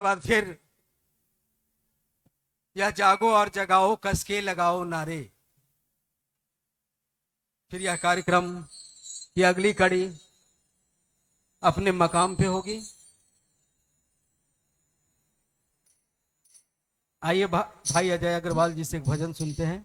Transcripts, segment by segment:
बाद फिर यह जागो और जगाओ कस के लगाओ नारे। फिर यह कार्यक्रम की अगली कड़ी अपने मकाम पे होगी। आइए भाई अजय अग्रवाल जी से एक भजन सुनते हैं।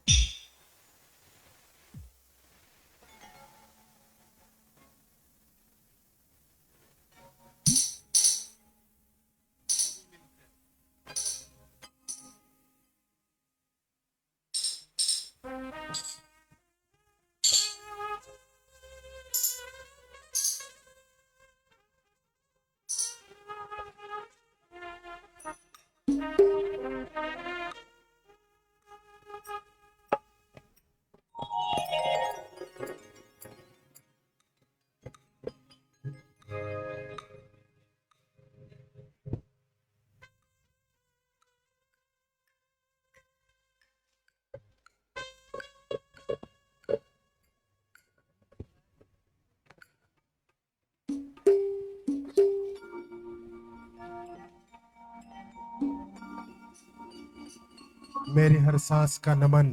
मेरी हर सांस का नमन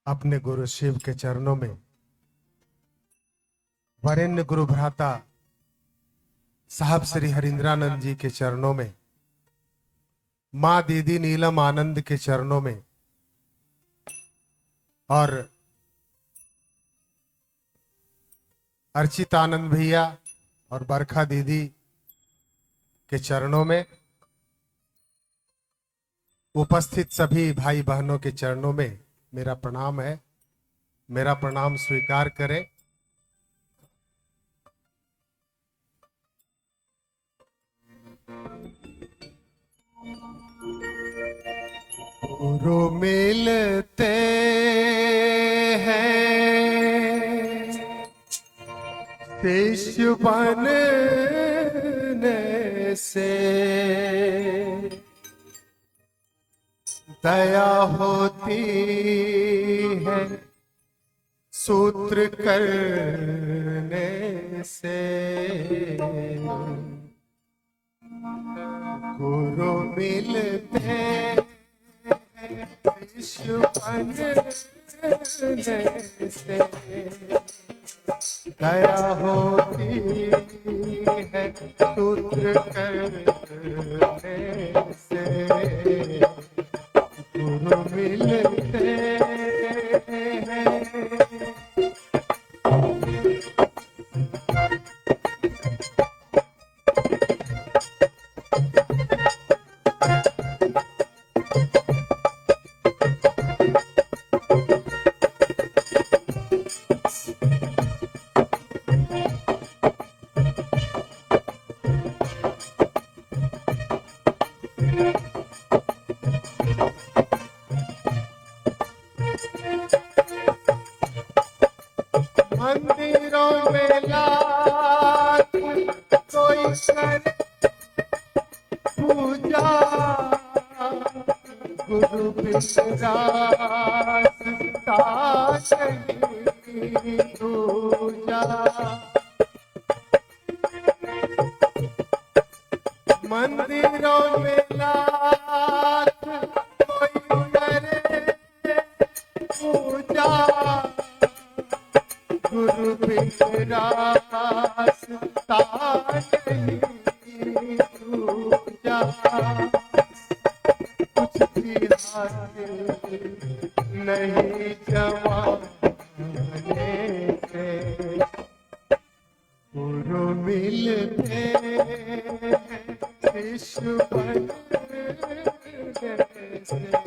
अपने गुरु शिव के चरणों में, वरेण्य गुरु भ्राता साहब श्री हरिंद्रानंद जी के चरणों में, माँ दीदी नीलम आनंद के चरणों में और अर्चितानंद भैया और बरखा दीदी के चरणों में, उपस्थित सभी भाई बहनों के चरणों में मेरा प्रणाम है। मेरा प्रणाम स्वीकार करें। गुरु मिलते हैं शिष्य बनने से, दया होती है सूत्र करने से। गुरु मिलते हैं विश्व बनने से, दया होती है सूत्र करने से। गुरु मिलते हैं। मंदिरों में लाख कोई करे पूजा, गुरु विश्वास नहीं दूजा। मंदिरों में लाख कोई करे पूजा, गुरु विश्वास नहीं दूजा। कुछ भी हासिल नहीं जमाने से, गुरु मिलते विश्व बनने से,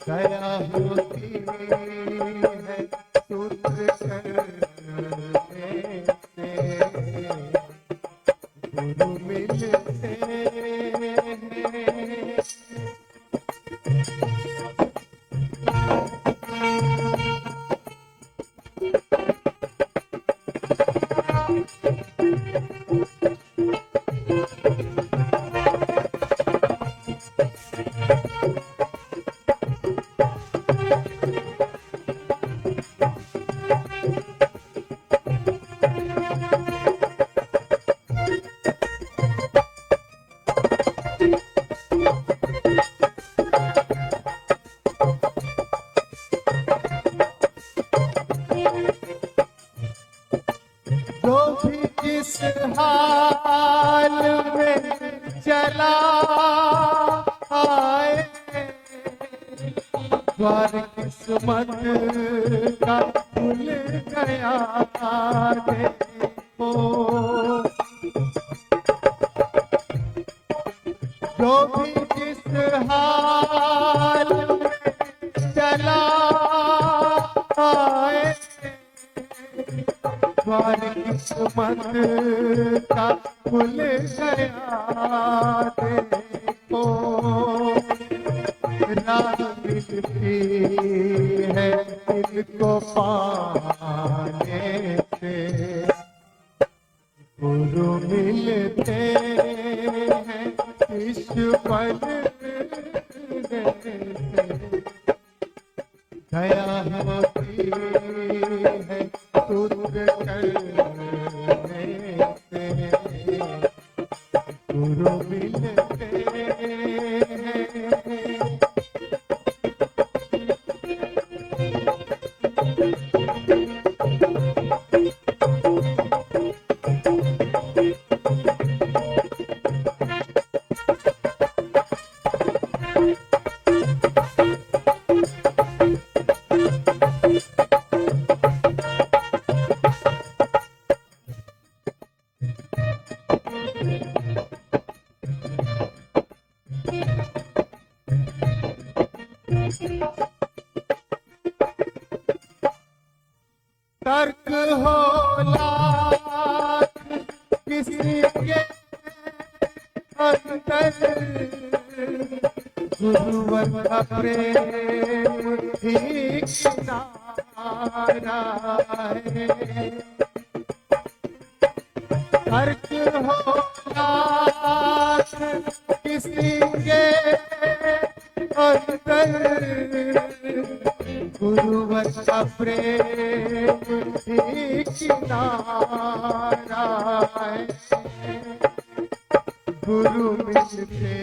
दया होती है सूत्र करने से। गुरु मिलते हैं। चला आए, द्वार किस्मत का खुल गया देखो। जो भी जिस हाल में चला आए, द्वार किस्मत का खुल गया देखो। राह मिलती है दिल को पाने से, गुरु मिलते हैं इस पल से। दया होती है सूत्र करने से, गुरु मिलते हैं। तर्क हो लाख किसी के अंदर, गुरुवर का प्रेम ही किनारा है। तर्क हो लाख किसी के अंदर, गुरुवर का प्रेम ही किनारा है। गुरु मिलते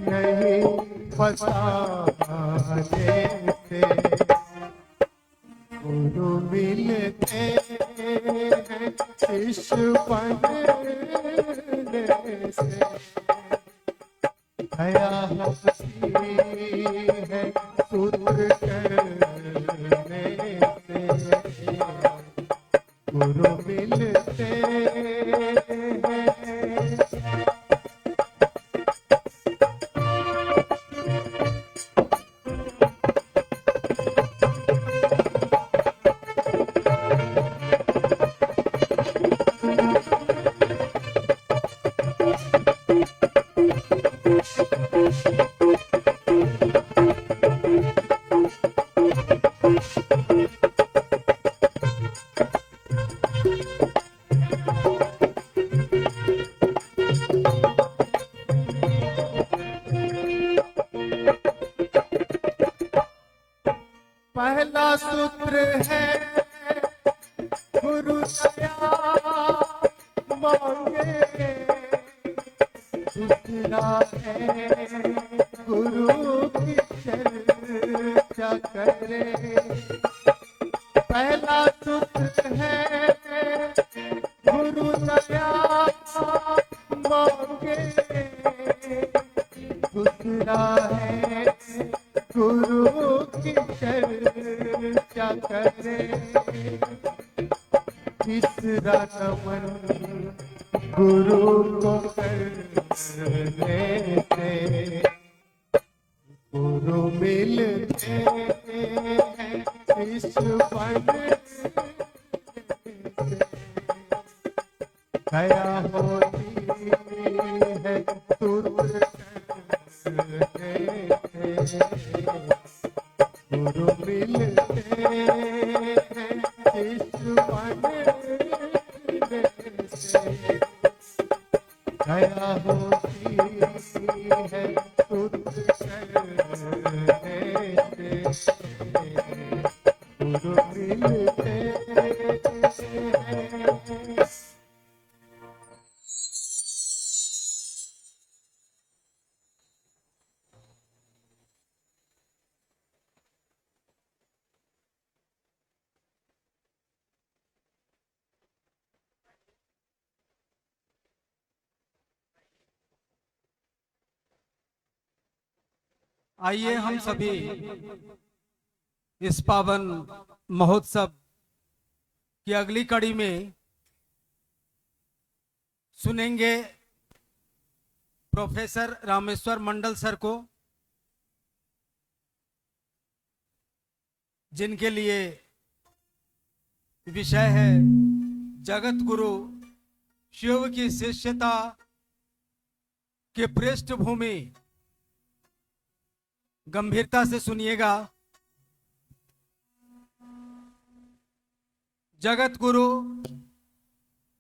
नहीं फसाने से, गुरु मिलते हैं इस बनने से। दया होती है सूत्र करने से, गुरु मिलते हैं। पहला सूत्र है गुरु दया मांगे, दूसरा है गुरु की चर्चा करे। पहला सूत्र है गुरु दया मांगे, दूसरा है गुरु की चर्चा करे। तीसरा नमन गुरु को करने से, गुरु मिलते हैं इस बनने से। दया होती है सूत्र करने से, गुरु मिलते हैं इस बनने से। दया होती है सूत्र करने से, गुरु मिलते हैं। आइए हम सभी इस पावन महोत्सव की अगली कड़ी में सुनेंगे प्रोफेसर रामेश्वर मंडल सर को, जिनके लिए विषय है जगत गुरु शिव की शिष्यता के पृष्ठभूमि। गंभीरता से सुनिएगा। जगत गुरु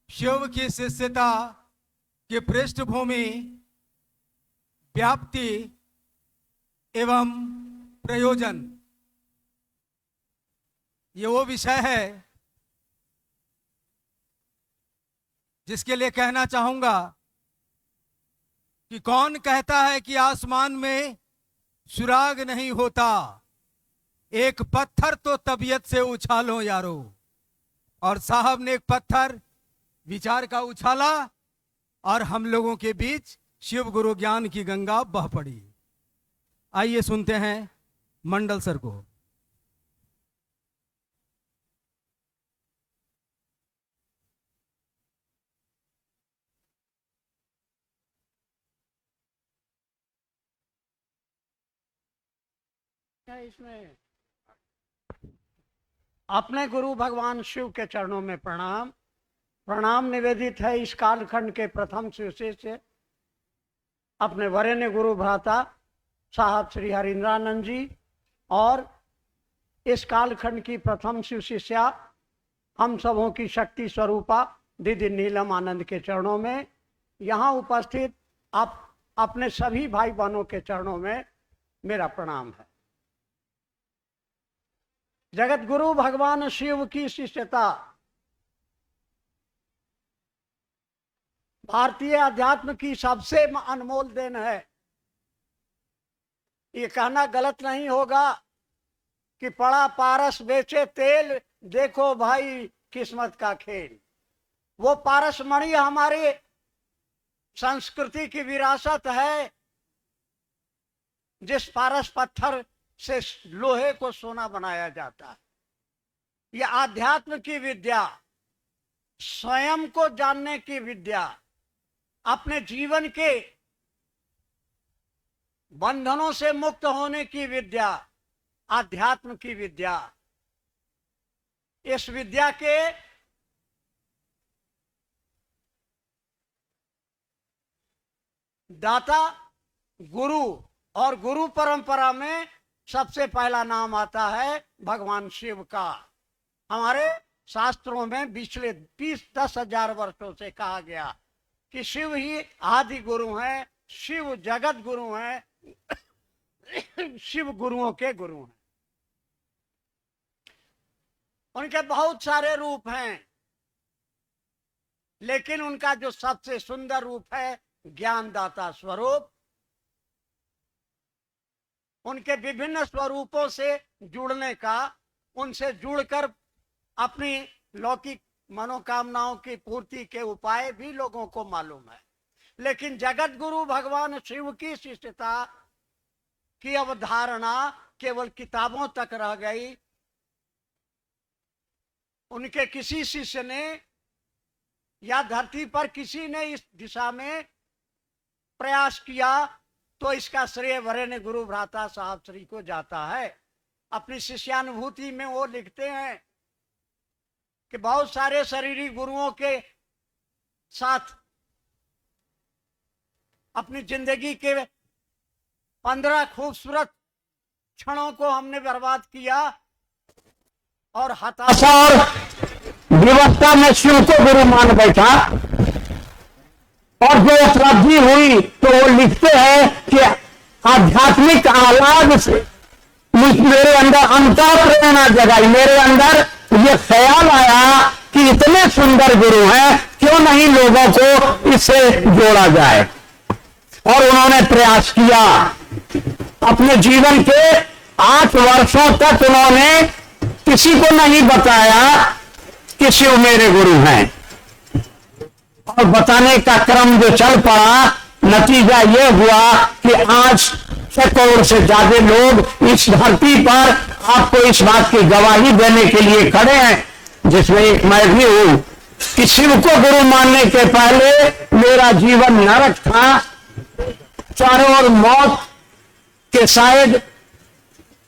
शिव की शिष्यता की पृष्ठभूमि, व्याप्ति एवं प्रयोजन, ये वो विषय है जिसके लिए कहना चाहूंगा कि कौन कहता है कि आसमान में सुराग नहीं होता, एक पत्थर तो तबीयत से उछालो यारो। और साहब ने एक पत्थर विचार का उछाला और हम लोगों के बीच शिव गुरु ज्ञान की गंगा बह पड़ी। आइए सुनते हैं मंडल सर को। इसमें अपने गुरु भगवान शिव के चरणों में प्रणाम प्रणाम निवेदित है। इस कालखंड के प्रथम शिष्य से अपने वरेण्य गुरु भ्राता साहब श्री हरिंद्रानंद जी और इस कालखंड की प्रथम शिव शिष्या हम सबों की शक्ति स्वरूपा दीदी नीलम आनंद के चरणों में, यहाँ उपस्थित आप अपने सभी भाई बहनों के चरणों में मेरा प्रणाम है। जगत गुरु भगवान शिव की शिष्यता भारतीय अध्यात्म की सबसे अनमोल देन है। ये कहना गलत नहीं होगा कि पड़ा पारस बेचे तेल, देखो भाई किस्मत का खेल। वो पारस मणि हमारे संस्कृति की विरासत है, जिस पारस पत्थर से लोहे को सोना बनाया जाता है। यह आध्यात्म की विद्या, स्वयं को जानने की विद्या, अपने जीवन के बंधनों से मुक्त होने की विद्या, आध्यात्म की विद्या। इस विद्या के दाता गुरु, और गुरु परंपरा में सबसे पहला नाम आता है भगवान शिव का। हमारे शास्त्रों में पिछले 10,000 वर्षों से कहा गया कि शिव ही आदि गुरु हैं, शिव जगत गुरु हैं, शिव गुरुओं के गुरु हैं। उनके बहुत सारे रूप हैं, लेकिन उनका जो सबसे सुंदर रूप है ज्ञानदाता स्वरूप। उनके विभिन्न स्वरूपों से जुड़ने का, उनसे जुड़कर अपनी लौकिक मनोकामनाओं की पूर्ति के उपाय भी लोगों को मालूम है। लेकिन जगत गुरु भगवान शिव की शिष्यता की अवधारणा केवल किताबों तक रह गई। उनके किसी शिष्य ने या धरती पर किसी ने इस दिशा में प्रयास किया तो इसका श्रेय वरेण्य गुरु भ्राता साहब श्री को जाता है। अपनी शिष्यानुभूति में वो लिखते हैं कि बहुत सारे शरीरी गुरुओं के साथ अपनी जिंदगी के 15 खूबसूरत क्षणों को हमने बर्बाद किया और हताशा और विवशता में शिव को गुरु मान बैठा। और जो उपलब्धि हुई तो वो लिखते हैं कि आध्यात्मिक आह्लाद से मेरे अंदर अंतर प्रेरणा जगाई। मेरे अंदर ये ख्याल आया कि इतने सुंदर गुरु हैं, क्यों नहीं लोगों को इससे जोड़ा जाए। और उन्होंने प्रयास किया। अपने जीवन के 8 वर्षों तक उन्होंने किसी को नहीं बताया कि शिव मेरे गुरु हैं। और बताने का क्रम जो चल पड़ा, नतीजा ये हुआ कि आज 6 करोड़ से ज्यादा लोग इस धरती पर आपको इस बात की गवाही देने के लिए खड़े हैं, जिसमें एक मैं भी हूं, कि शिव को गुरु मानने के पहले मेरा जीवन नरक था। चारों ओर मौत के शायद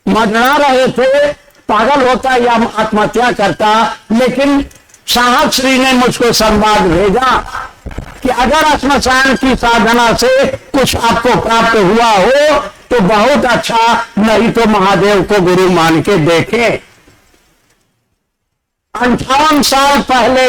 मंडरा रहे थे, पागल होता या आत्महत्या करता, लेकिन साहब श्री ने मुझको संवाद भेजा कि अगर श्मशान की साधना से कुछ आपको प्राप्त हुआ हो तो बहुत अच्छा, नहीं तो महादेव को गुरु मान के देखें। 58 साल पहले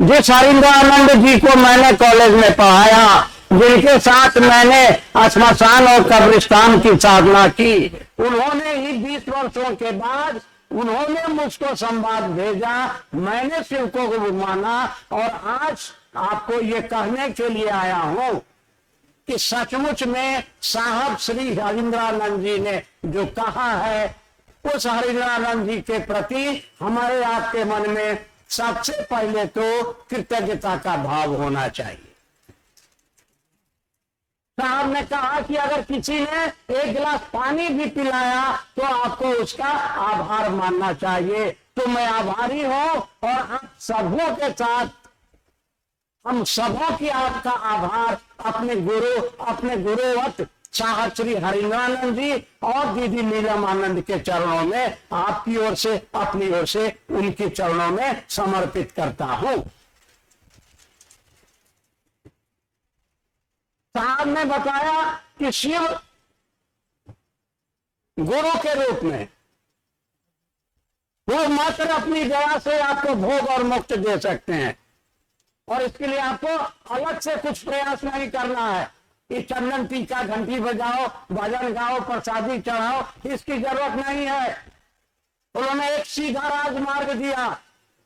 जिस हरिंद्रानंद जी को मैंने कॉलेज में पढ़ाया, जिनके साथ मैंने श्मशान और कब्रिस्तान की साधना की, उन्होंने ही 20 वर्षों के बाद उन्होंने मुझको संवाद भेजा, मैंने शिव को गुरु माना, और आज आपको ये कहने के लिए आया हूं कि सचमुच में साहब श्री हरिंद्रानंद जी ने जो कहा है, उस हरिंद्रानंद जी के प्रति हमारे आपके मन में सबसे पहले तो कृतज्ञता का भाव होना चाहिए। साहब ने कहा कि अगर किसी ने एक गिलास पानी भी पिलाया तो आपको उसका आभार मानना चाहिए। तो मैं आभारी हूं, और आप सबों के साथ हम सबों की आपका आभार अपने गुरुवत साहब श्री हरिंद्रानंद जी और दीदी नीलम आनंद के चरणों में, आपकी ओर से, अपनी ओर से उनके चरणों में समर्पित करता हूं। साहब ने बताया कि शिव गुरु के रूप में वो मात्र अपनी दया से आपको भोग और मुक्त दे सकते हैं, और इसके लिए आपको अलग से कुछ प्रयास नहीं करना है कि चंदन टीका घंटी बजाओ, भजन गाओ, प्रसादी चढ़ाओ, इसकी जरूरत नहीं है। उन्होंने एक सीधा राजमार्ग दिया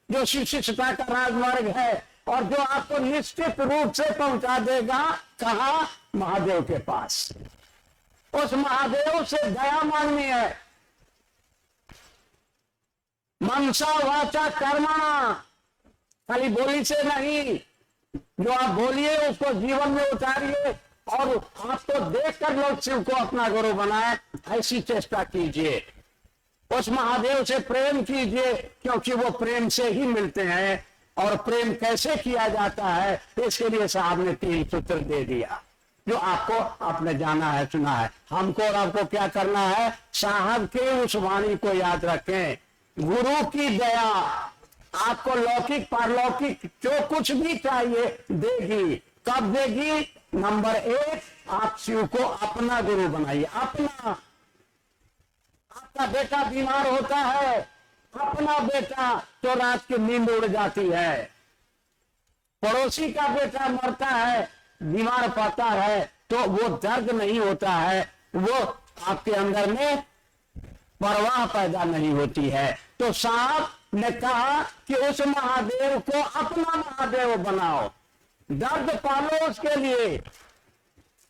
जो शिष्टता का राजमार्ग है, और जो आपको निश्चित रूप से पहुंचा देगा कहां? महादेव के पास। उस महादेव से दया मांगनी है। मनसा वाचा कर्मणा, खाली बोली से नहीं, जो आप बोलिए उसको जीवन में उतारिए, और आपको देखकर लोग शिव को अपना गुरु बनाए, ऐसी चेष्टा कीजिए। उस महादेव से प्रेम कीजिए, क्योंकि वो प्रेम से ही मिलते हैं, और प्रेम कैसे किया जाता है इसके लिए साहब ने 3 सूत्र दे दिया, जो आपको आपने जाना है, सुना है। हमको और आपको क्या करना है? साहब के उस वाणी को याद रखें। गुरु की दया आपको लौकिक पारलौकिक जो कुछ भी चाहिए देगी। कब देगी? नंबर 1, आप शिव को अपना गुरु बनाइए। अपना, आपका बेटा बीमार होता है, अपना बेटा तो रात की नींद उड़ जाती है। पड़ोसी का बेटा मरता है, बीमार पड़ता है, तो वो दर्द नहीं होता है, वो आपके अंदर में परवाह पैदा नहीं होती है। तो साहब ने कहा कि उस महादेव को अपना महादेव बनाओ, दर्द पालो उसके लिए।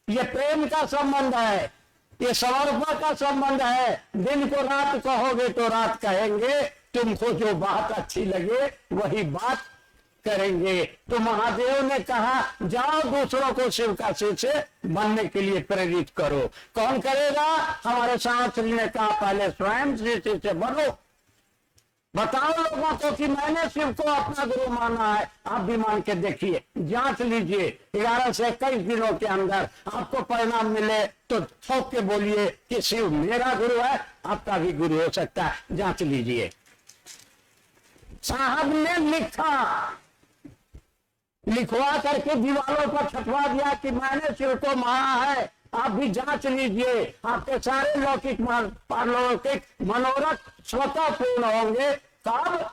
ये प्रेम का संबंध है, ये समर्पण का संबंध है। दिन को रात कहोगे तो रात कहेंगे, तुमको जो बात अच्छी लगे वही बात करेंगे। तो महादेव ने कहा जाओ दूसरों को शिव का शिष्य बनने के लिए प्रेरित करो। कौन करेगा? हमारे शास्त्री ने कहा पहले स्वयं शिष्य बनो, बताओ लोगों को कि मैंने शिव को अपना गुरु माना है। आप भी मान के देखिए, जांच लीजिए, 11 से 21 दिनों के अंदर आपको परिणाम मिले तो ठोक के बोलिए कि शिव मेरा गुरु है, आपका भी गुरु हो सकता है। जांच लीजिए। साहब ने लिखवा करके दीवारों पर छपवा दिया कि मैंने शिव को माना है। आप भी जांच लीजिए, आपके सारे लौकिक पारलौकिक मनोरथ स्वतः पूर्ण होंगे। कब?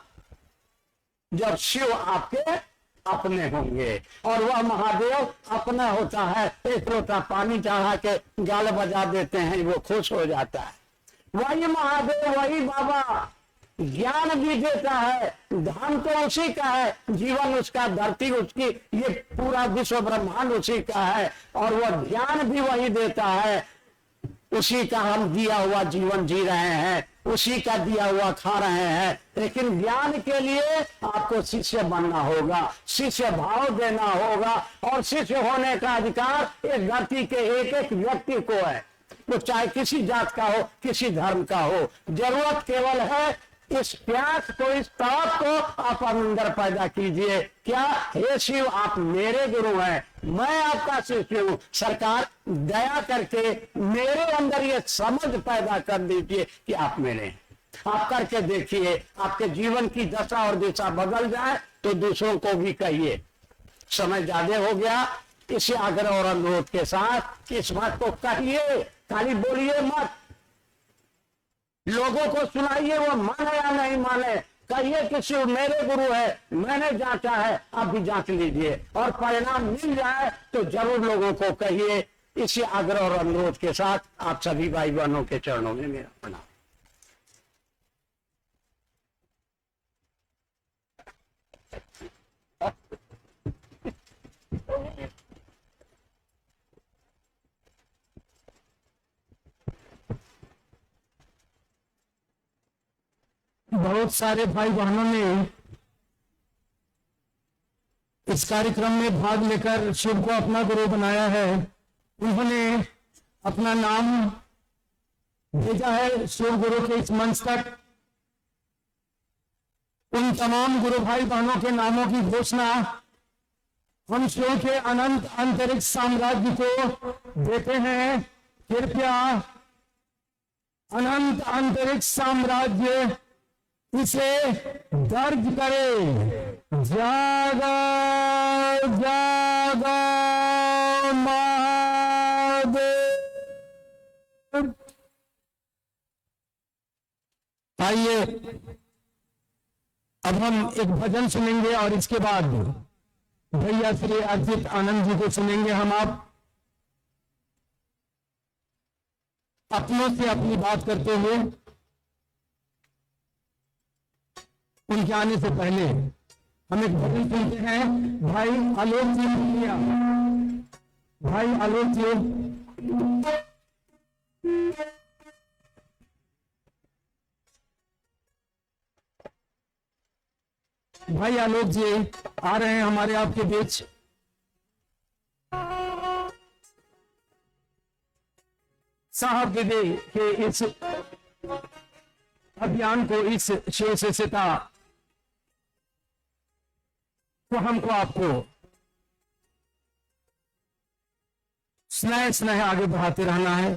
जब शिव आपके अपने होंगे, और वह महादेव अपना होता है। एक लोटा पानी चढ़ा के गाल बजा देते हैं, वो खुश हो जाता है। वही महादेव, वही बाबा ज्ञान भी देता है। धन तो उसी का है, जीवन उसका, धरती उसकी, ये पूरा विश्व ब्रह्मांड उसी का है, और वह ज्ञान भी वही देता है। उसी का हम दिया हुआ जीवन जी रहे हैं, उसी का दिया हुआ खा रहे हैं। लेकिन ज्ञान के लिए आपको शिष्य बनना होगा, शिष्य भाव देना होगा, और शिष्य होने का अधिकार इस धरती के एक एक व्यक्ति को है। वो चाहे किसी जात का हो, किसी धर्म का हो। जरूरत केवल है इस प्यास को, इस तड़प को आप अंदर पैदा कीजिए। क्या? हे शिव, आप मेरे गुरु हैं, मैं आपका शिष्य हूं। सरकार दया करके मेरे अंदर ये समझ पैदा कर दीजिए कि आप मेरे हैं। आप करके देखिए, आपके जीवन की दशा और दिशा बदल जाए तो दूसरों को भी कहिए। समय ज्यादा हो गया, इसी आग्रह और अनुरोध के साथ इस बात को कहिए, खाली बोलिए मत। लोगों को सुनाइए, वो माने या नहीं माने, कहिए कि शिव मेरे गुरु है, मैंने जांचा है, आप भी जांच लीजिए, और परिणाम मिल जाए तो जरूर लोगों को कहिए। इसी आग्रह और अनुरोध के साथ आप सभी भाई बहनों के चरणों में मेरा प्रणाम। बहुत सारे भाई बहनों ने इस कार्यक्रम में भाग लेकर शिव को अपना गुरु बनाया है। उन्होंने अपना नाम भेजा है शिव गुरु के इस मंच तक। उन तमाम गुरु भाई बहनों के नामों की घोषणा हम शिव के अनंत अंतरिक्ष साम्राज्य को देते हैं। कृपया अनंत अंतरिक्ष साम्राज्य इसे दर्ज करे। जागो जागो महादेव। आइए अब हम एक भजन सुनेंगे और इसके बाद भैया श्री अर्जित आनंद जी को सुनेंगे। हम आप अपनों से अपनी बात करते हुए उनके आने से पहले हम एक भजन सुनते हैं। भाई आलोक जी, भाई आलोक जी, भाई आलोक जी आ रहे हैं हमारे आपके बीच। साहब दीदी के इस अभियान को, इस शिव से सीता तो हमको आपको स्नेह स्नेह आगे बढ़ाते रहना है।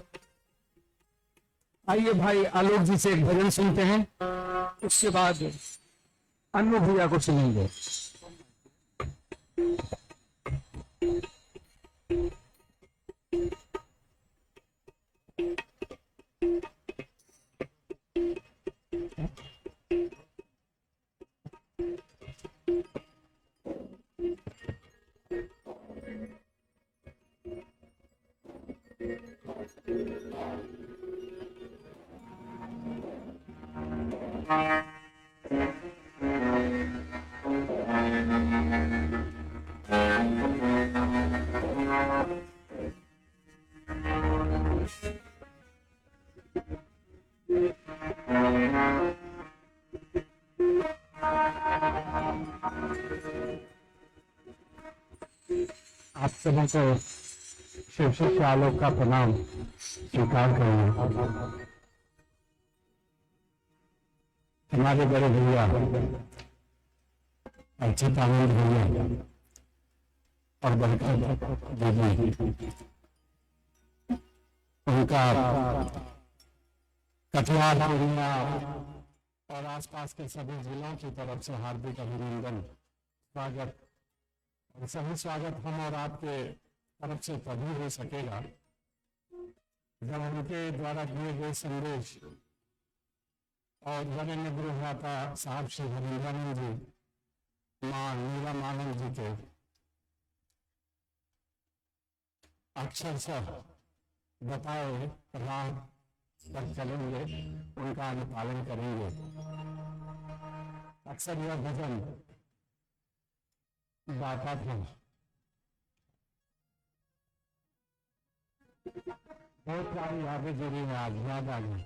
आइए भाई आलोक जी से एक भजन सुनते हैं, उसके बाद अन्नू भैया को सुनेंगे। आप सभी को शिव शिष्य आलोक का प्रणाम स्वीकार करेंगे। हमारे बड़े भैया अर्जित आनंद भैया और बरकत दीदी, उनका कटिहार पूर्णिया और आसपास के सभी जिलों की तरफ से हार्दिक अभिनंदन, स्वागत। और सही स्वागत हम और आपके तरफ से तभी हो सकेगा जब उनके द्वारा दिए गए संदेश और वरेण्य गुरुमाता साहब श्री हरिंद्रानंद जी, मां नीलम आनंद जी के अक्षरशः बताए राह पर चलेंगे, उनका अनुपालन करेंगे। अक्सर यह भजन गाता था। बहुत सारी यादें जुड़ी हैं, आज याद आ गई।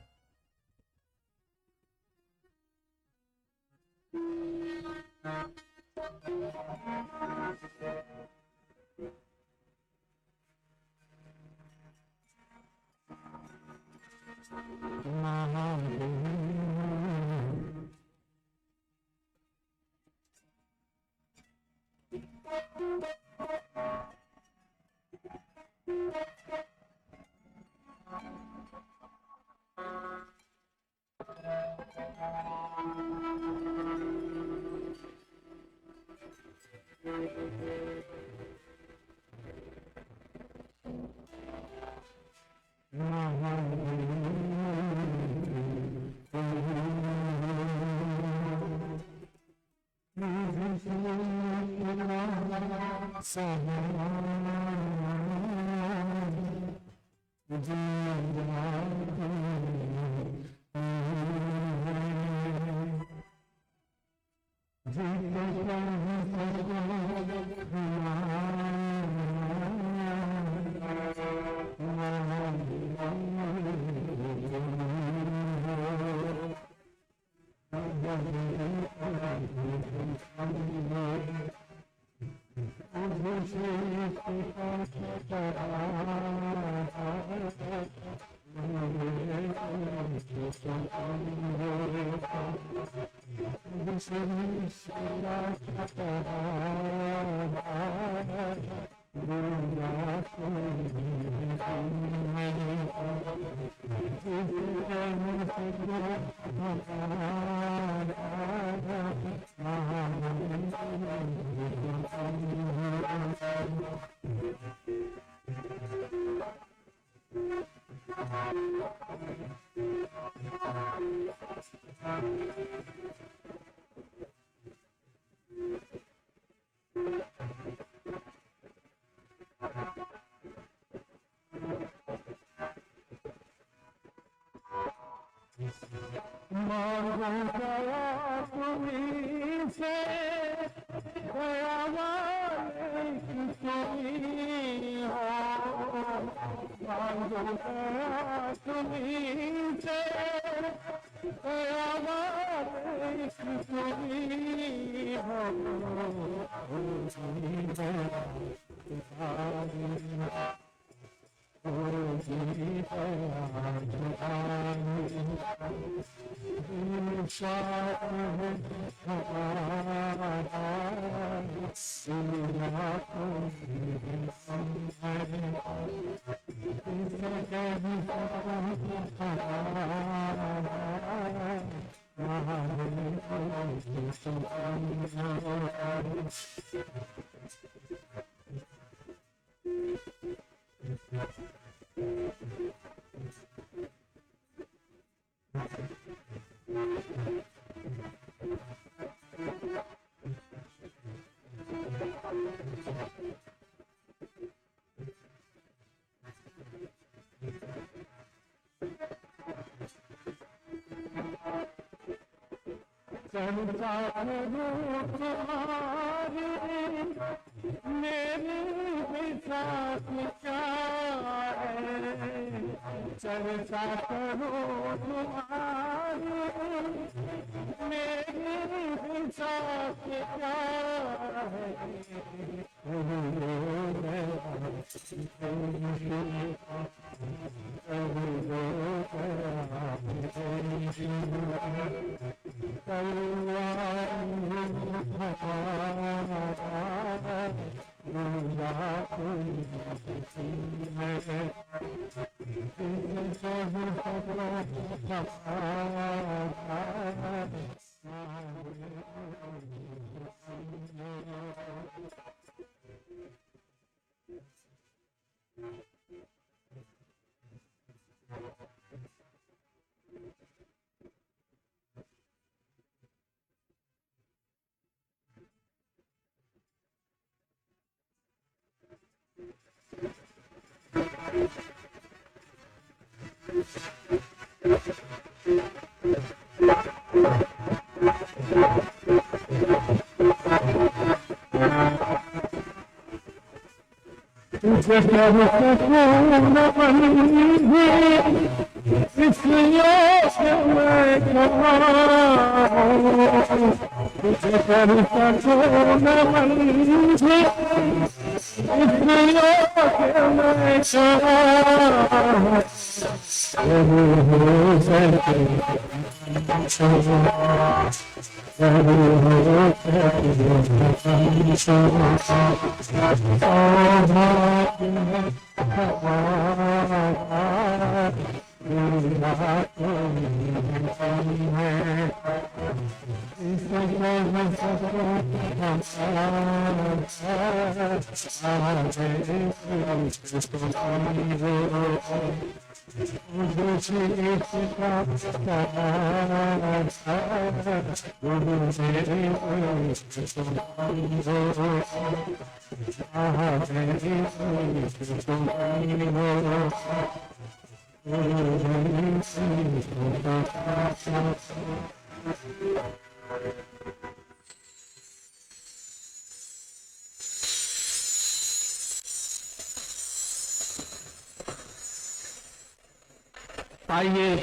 आइए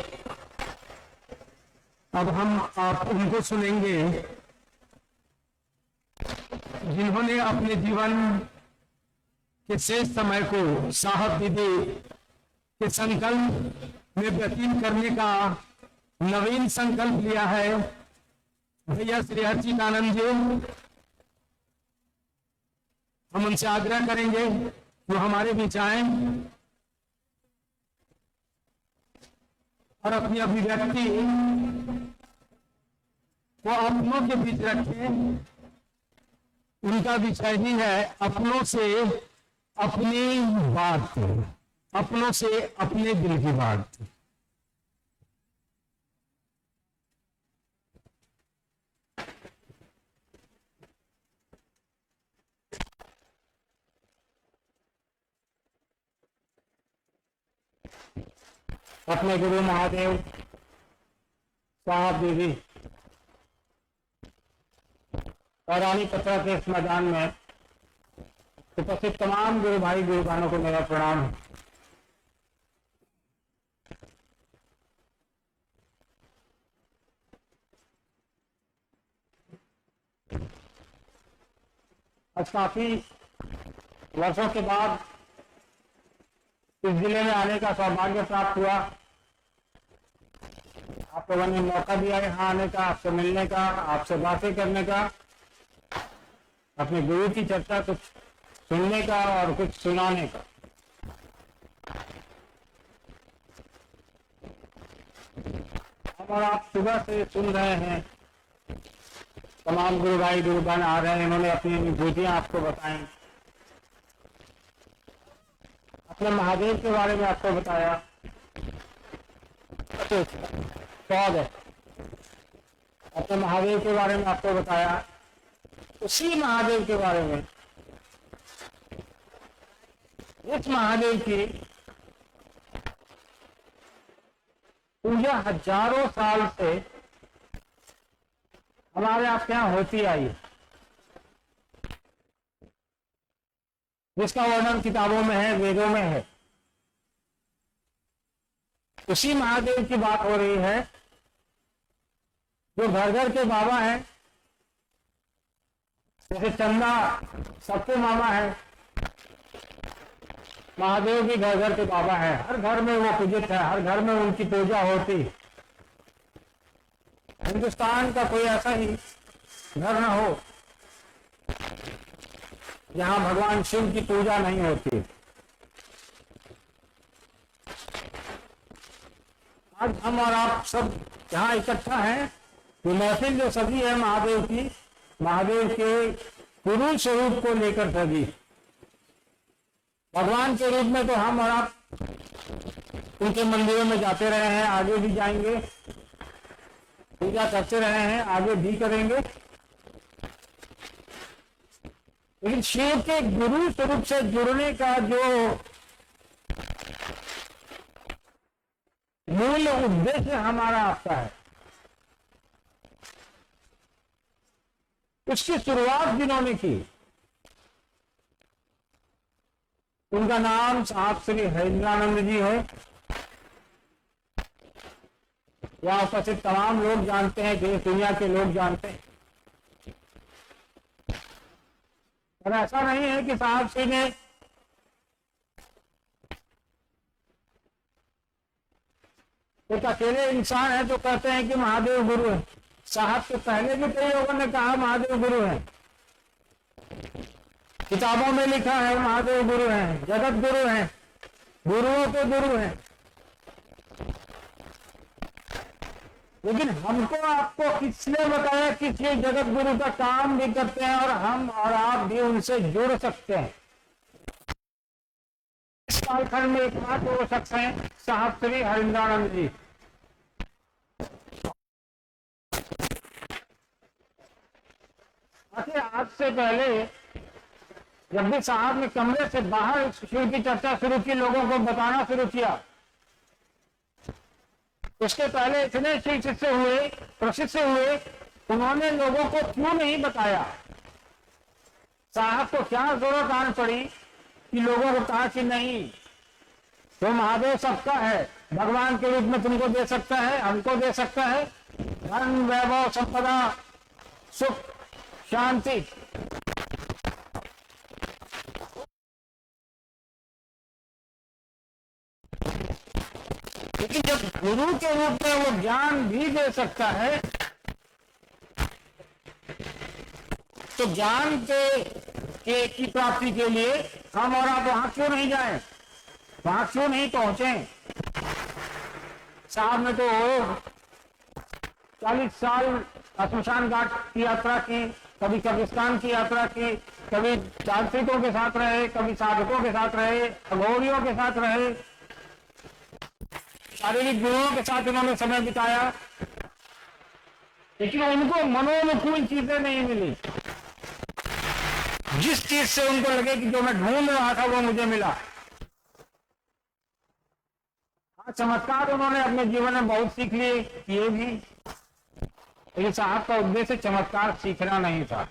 अब हम आप उनको सुनेंगे जिन्होंने अपने जीवन के शेष समय को साहब दीदी के संकल्प में व्यतीत करने का नवीन संकल्प लिया है। भैया श्री हर्षितानंद जी, हम उनसे आग्रह करेंगे वो हमारे बीच आए और अपनी अभिव्यक्ति को अपनों के बीच रखें। उनका विषय ही है अपनों से अपनी बात, अपनों से अपने दिल की बात। अपने गुरु महादेव साहब दीदी और रानी पत्रा के इस मैदान में उपस्थित तमाम गुरु भाई गुरु बहनों को मेरा प्रणाम है। आज काफी वर्षों के बाद इस जिले में आने का सौभाग्य प्राप्त हुआ। आप लोगों ने मौका दिया यहाँ आने का, आपसे मिलने का, आपसे बातें करने का, अपने गुरु की चर्चा कुछ सुनने का और कुछ सुनाने का। हम और आप सुबह से सुन रहे हैं, तमाम गुरु भाई गुरु बहन आ रहे हैं, इन्होंने अपनी अनुभूतियां आपको बताई, अपने महादेव के बारे में आपको बताया। अपने महादेव के बारे में आपको बताया। उसी महादेव के बारे में, इस महादेव की पूजा हजारों साल से हमारे आपके यहाँ होती आई है, जिसका वर्णन किताबों में है, वेदों में है। उसी महादेव की बात हो रही है जो घर घर के बाबा हैं। जैसे चंदा सबके मामा है, महादेव भी घर घर के बाबा है। हर घर में वो पूजित है, हर घर में उनकी पूजा होती। हिंदुस्तान का कोई ऐसा ही घर न हो जहां भगवान शिव की पूजा नहीं होती। आज हम और आप सब यहाँ इकट्ठा हैं। ये महफिल जो सजी है महादेव की, महादेव के गुरु स्वरूप को लेकर सजी। भगवान के रूप में तो हम और आप उनके मंदिरों में जाते रहे हैं, आगे भी जाएंगे, पूजा करते रहे हैं, आगे भी करेंगे। लेकिन शिव के गुरु स्वरूप से जुड़ने का जो मूल उद्देश्य हमारा आपका है, उसकी शुरुआत जिन्होंने की, उनका नाम साहब श्री हरिंद्रानंद जी है। यहाँ उपस्थित तमाम लोग जानते हैं, देश दुनिया के लोग जानते हैं। और ऐसा नहीं है कि साहब श्री ने एक अकेले इंसान है जो कहते हैं कि महादेव गुरु है। साहब के पहले भी कई लोगों ने कहा महादेव गुरु है, किताबों में लिखा है महादेव गुरु हैं, जगत गुरु हैं, गुरुओं के गुरु हैं। लेकिन हमको आपको किसने बताया कि ये जगत गुरु का काम भी करते हैं और हम और आप भी उनसे जुड़ सकते हैं। इस कालखंड में एकमात्र हो सकते हैं साहब श्री हरिंद्रानंद जी। आज से पहले जब भी साहब ने कमरे से बाहर शिव की चर्चा शुरू की, लोगों को बताना शुरू किया, उसके पहले इतने शिष्य हुए, प्रसिद्ध हुए, उन्होंने लोगों को क्यों नहीं बताया? साहब को क्या जरूरत आन पड़ी कि लोगों को कहा कि नहीं, तो महादेव सबका है, भगवान के रूप में तुमको दे सकता है, हमको दे सकता है, धन वैभव संपदा सुख शांति। लेकिन जब गुरु के रूप में वो ज्ञान भी दे सकता है, तो ज्ञान के की प्राप्ति के लिए हम और आप वहां क्यों नहीं जाएं, वहां क्यों नहीं पहुंचे? साहब ने तो 40 साल श्मशान घाट की यात्रा की, कभी कब्रिस्तान की यात्रा की, कभी तांत्रिकों के साथ रहे, कभी साधकों के साथ रहे, अघोरियों के साथ रहे, शारीरिक गुरुओं के साथ उन्होंने समय बिताया, लेकिन उनको मनोनुकूल चीजें नहीं मिली। जिस चीज से उनको लगे कि जो मैं ढूंढ रहा था वो मुझे मिला। हाँ, चमत्कार उन्होंने अपने जीवन में बहुत सीख लिए, किए भी, लेकिन साहब का उद्देश्य चमत्कार सीखना नहीं था।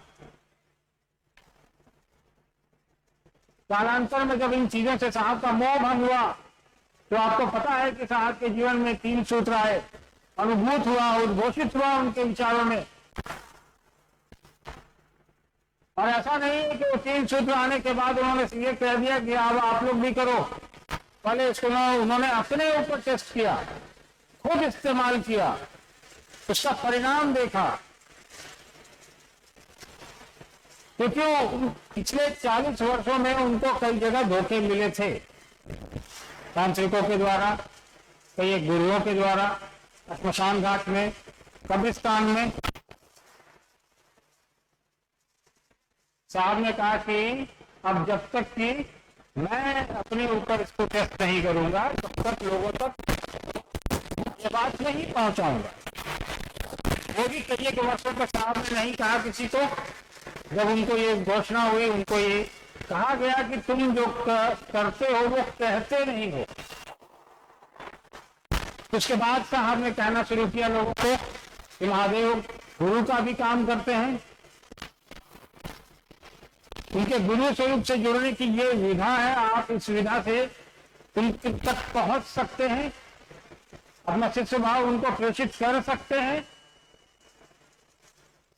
कालांतर में जब इन चीजों से साहब का मोह भंग हुआ, तो आपको पता है कि साहब के जीवन में 3 सूत्र आए, अनुभूत हुआ, उद्घोषित हुआ उनके विचारों में। और ऐसा नहीं है कि वो 3 सूत्र आने के बाद उन्होंने ये कह दिया कि अब आप लोग भी करो। पहले इसको उन्होंने अपने ऊपर टेस्ट किया, खुद इस्तेमाल किया, उसका परिणाम देखा। क्योंकि पिछले 40 वर्षों में उनको कई जगह धोखे मिले थे, तांत्रिकों के द्वारा, कई गुरुओं के द्वारा, श्मशान घाट में, कब्रिस्तान में। साहब ने कहा कि अब जब तक कि मैं अपने ऊपर इसको टेस्ट नहीं करूंगा, तब तक लोगों तक ये बात नहीं पहुंचाऊंगा। वो भी कई एक वर्षों तक साहब ने नहीं कहा किसी को। जब उनको ये घोषणा हुई, उनको ये कहा गया कि तुम जो करते हो वो कहते नहीं हो। उसके बाद साहब ने कहना शुरू किया लोगों को कि महादेव गुरु का भी काम करते हैं, उनके गुरु स्वरूप से जुड़ने की ये विधा है, आप इस विधा से तुम तक पहुंच सकते हैं, अपना शिष्य भाव उनको प्रेषित कर सकते हैं।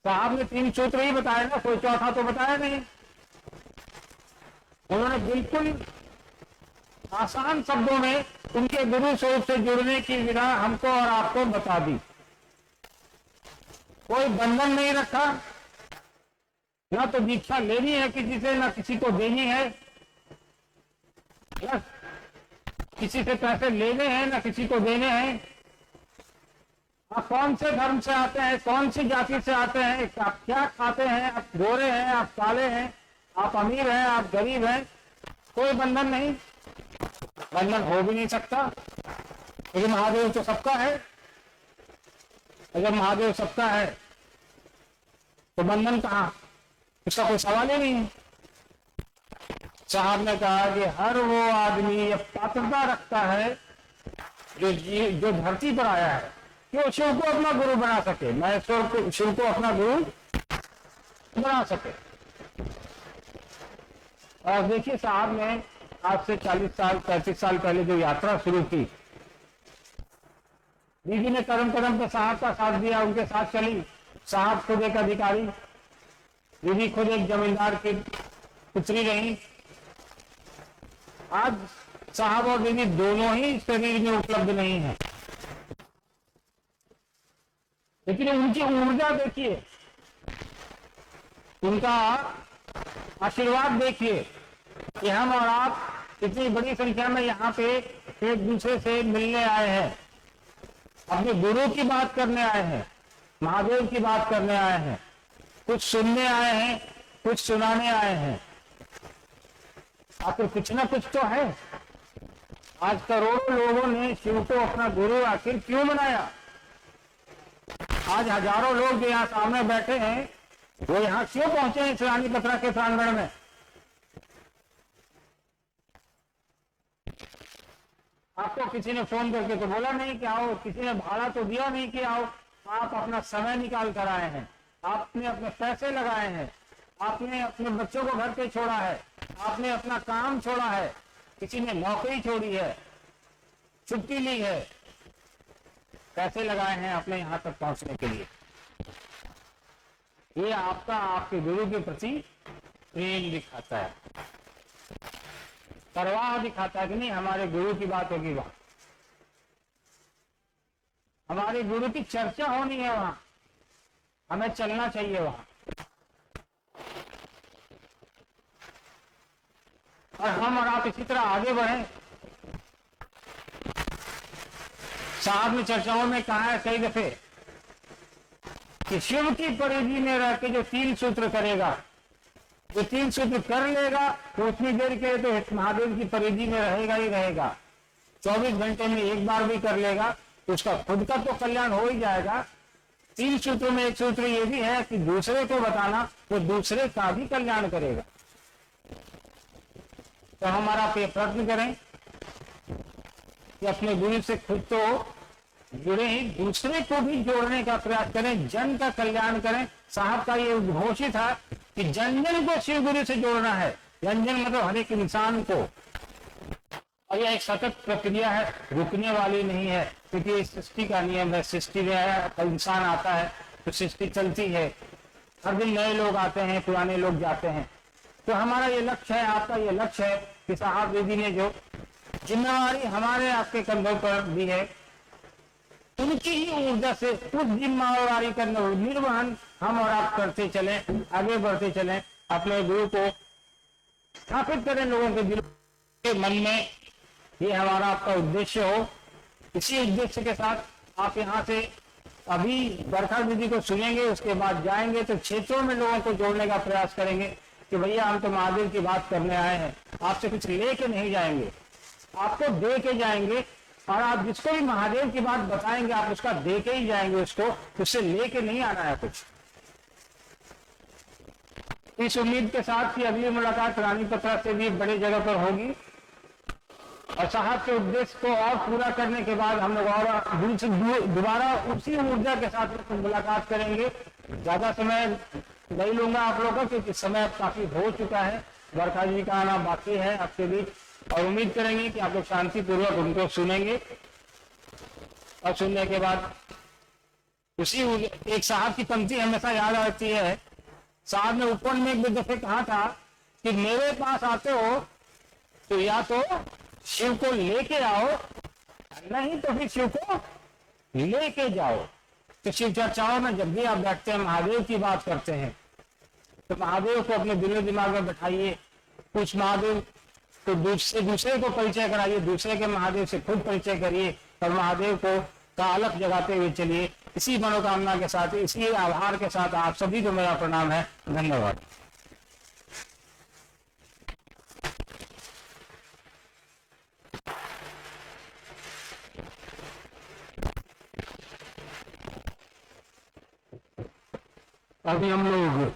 साहब ने 3 सूत्र ही बताया ना, कोई चौथा तो बताया नहीं। उन्होंने बिल्कुल आसान शब्दों में उनके गुरु स्वरूप से जुड़ने की विधा हमको और आपको बता दी। कोई बंधन नहीं रखा, ना तो दीक्षा लेनी है किसी से, ना किसी को देनी है, ना किसी से पैसे लेने हैं, ना किसी को देने हैं। आप कौन से धर्म से आते हैं, कौन सी जाति से आते हैं, आप क्या खाते हैं, आप गोरे हैं, आप काले हैं, आप अमीर हैं, आप गरीब हैं, कोई बंधन नहीं, बंधन हो भी नहीं सकता। लेकिन महादेव तो सबका है। अगर महादेव सबका है तो बंधन कहाँ, इसका कोई सवाल ही नहीं है। साहब ने कहा कि हर वो आदमी ये पात्रता रखता है जो धरती पर आया है कि वो शिव को अपना गुरु बना सके, महेश्वर शिव को अपना गुरु बना सके। और देखिए साहब ने आज से 40 साल 35 साल पहले जो यात्रा शुरू की, दीदी ने कदम कदम पर साहब का साथ दिया, उनके साथ चली। साहब खुद एक अधिकारी, दीदी खुद एक जमींदार की पुत्री रही। आज साहब और दीदी दोनों ही शरीर में उपलब्ध नहीं है, लेकिन उनकी ऊर्जा देखिए, उनका आशीर्वाद देखिए कि हम और आप इतनी बड़ी संख्या में यहाँ पे एक दूसरे से मिलने आए हैं, अपने गुरु की बात करने आए हैं, महादेव की बात करने आए हैं, कुछ सुनने आए हैं, कुछ सुनाने आए हैं। आखिर कुछ ना कुछ तो है। आज करोड़ों लोगों ने शिव को अपना गुरु आखिर क्यों बनाया? आज हजारों लोग जो यहाँ सामने बैठे हैं वो यहाँ क्यों पहुंचे हैं इस रानी पत्रा के प्रांगण में? आपको किसी ने फोन करके तो बोला नहीं कि आओ, किसी ने भाड़ा तो दिया नहीं कि आओ। आप अपना समय निकाल कर आए हैं, आपने अपने पैसे लगाए हैं, आपने अपने बच्चों को घर पे छोड़ा है, आपने अपना काम छोड़ा है, किसी ने नौकरी छोड़ी है, छुट्टी ली है, पैसे लगाए हैं अपने यहाँ तक पहुंचने के लिए। ये आपका आपके गुरु के प्रति प्रेम दिखाता है, परवाह दिखाता है कि नहीं हमारे गुरु की बात होगी, वहां हमारे गुरु की चर्चा होनी है, वहां हमें चलना चाहिए वहां। और हम और आप इसी तरह आगे बढ़े। साहब ने चर्चाओं में कहा है कई दफे कि शिव की परिधि में रह के जो 3 सूत्र करेगा, जो 3 सूत्र कर लेगा तो उतनी देर के लिए तो महादेव की परिधि में रहेगा ही रहेगा। 24 घंटे में एक बार भी कर लेगा तो उसका खुद का तो कल्याण हो ही जाएगा। 3 सूत्रों में एक सूत्र ये भी है कि दूसरे को बताना तो दूसरे का भी कल्याण करेगा। तो हमारा प्रयत्न करें कि अपने गुरु से खुद तो जुड़े ही, दूसरे को भी जोड़ने का प्रयास करें, जन का कल्याण करें। साहब का ये घोषित है कि जन जन को शिव गुरु से जोड़ना है। जन जन मतलब हर एक इंसान को। और यह एक सतत प्रक्रिया है, रुकने वाली नहीं है, क्योंकि सृष्टि का नियम है। सृष्टि में इंसान आता है तो सृष्टि चलती है, हर दिन नए लोग आते हैं, पुराने लोग जाते हैं। तो हमारा ये लक्ष्य है, आपका ये लक्ष्य है कि साहब दीदी ने जो जिम्मेवारी हमारे आपके कंधों पर दी है, उनकी ही ऊर्जा से उस जिम्मेवारी का निर्वहन हम और आप करते चलें, आगे बढ़ते चलें, अपने गुरु को स्थापित करें लोगों के दिलों के मन में। ये हमारा आपका उद्देश्य हो। इसी उद्देश्य के साथ आप यहाँ से अभी बरखा दीदी को सुनेंगे, उसके बाद जाएंगे तो क्षेत्रों में लोगों को जोड़ने का प्रयास करेंगे कि भैया हम तो महादेव की बात करने आए हैं, आपसे कुछ लेके नहीं जाएंगे, आपको दे के जाएंगे। और आप जिसको भी महादेव की बात बताएंगे आप उसका दे के ही जाएंगे, उसको उससे लेके नहीं आना है कुछ। इस उम्मीद के साथ कि अगली मुलाकात रानी पत्रा से भी बड़ी जगह पर होगी और साहब के उद्देश्य को और पूरा करने के बाद हम लोग और दोबारा उसी ऊर्जा के साथ मुलाकात करेंगे। ज्यादा समय नहीं लूंगा आप लोगों का, क्योंकि समय काफी हो चुका है। बरखा जी का आना बाकी है आपके बीच, और उम्मीद करेंगे कि आप लोग शांतिपूर्वक उनको सुनेंगे। और सुनने के बाद उसी एक साहब की पंक्ति हमेशा याद आती है। साहब ने ऊपर में एक दफे कहा था कि मेरे पास आते हो तो या तो शिव को लेके आओ, नहीं तो फिर शिव को लेके जाओ। तो शिव चर्चाओं में जब भी आप बैठते हैं, महादेव की बात करते हैं, तो महादेव को अपने दिलो दिमाग में बैठाइए। कुछ महादेव तो दूसरे को परिचय कराइए, दूसरे के महादेव से खुद परिचय करिए और महादेव को का अलग जगाते हुए चलिए। इसी मनोकामना के साथ, इसी आभार के साथ आप सभी को मेरा प्रणाम है। धन्यवाद। अभी हम लोग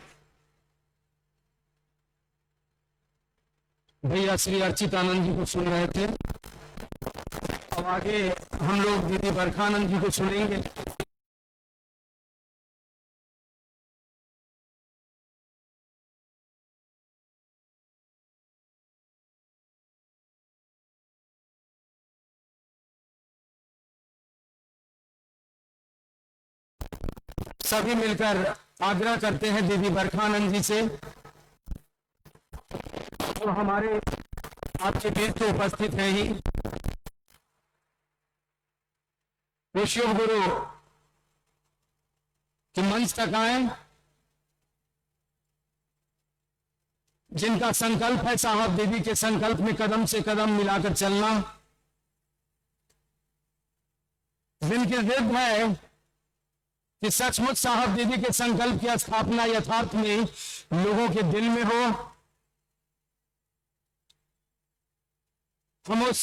भैया श्री अर्चितानंद जी को सुन रहे थे। अब आगे हम लोग दीदी बरखानंद जी को सुनेंगे। सभी मिलकर आग्रह करते हैं दीदी बरखानंद जी से, जो हमारे आपके बीच में उपस्थित हैं ही, वो शिव गुरु कि मंच तक आए, जिनका संकल्प है साहब दीदी के संकल्प में कदम से कदम मिलाकर चलना, जिनकी जिद है कि सचमुच साहब दीदी के संकल्प की स्थापना यथार्थ में लोगों के दिल में हो। हम उस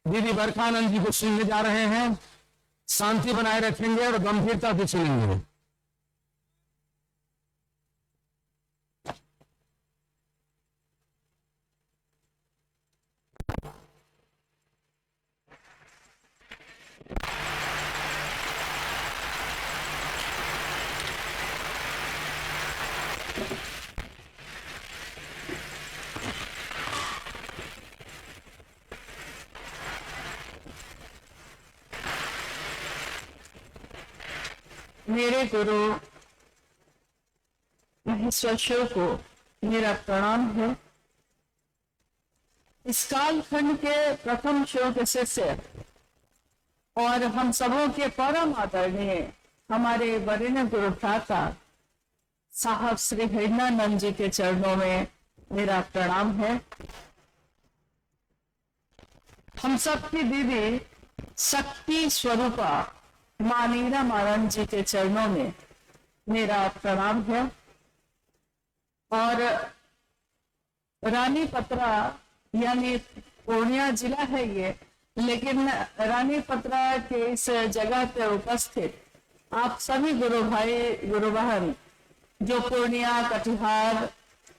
दीदी बरखानंद जी को सुनने जा रहे हैं। शांति बनाए रखेंगे और गंभीरता से सुनेंगे। मेरे गुरु महेश्वर शिव को मेरा प्रणाम है। इस कालखंड के प्रथम शिव के शिष्य और हम सबों के परम आदरणीय हमारे वरिष्ठ गुरु भ्राता साहब श्री हरिनानंद जी के चरणों में मेरा प्रणाम है। हम सबकी दीदी शक्ति स्वरूपा मां नीलम जी के चरणों में मेरा प्रणाम है। और रानी पत्रा यानी पूर्णिया जिला है ये, लेकिन रानी पत्रा के इस जगह पे उपस्थित आप सभी गुरु भाई गुरु बहन जो पूर्णिया, कटिहार,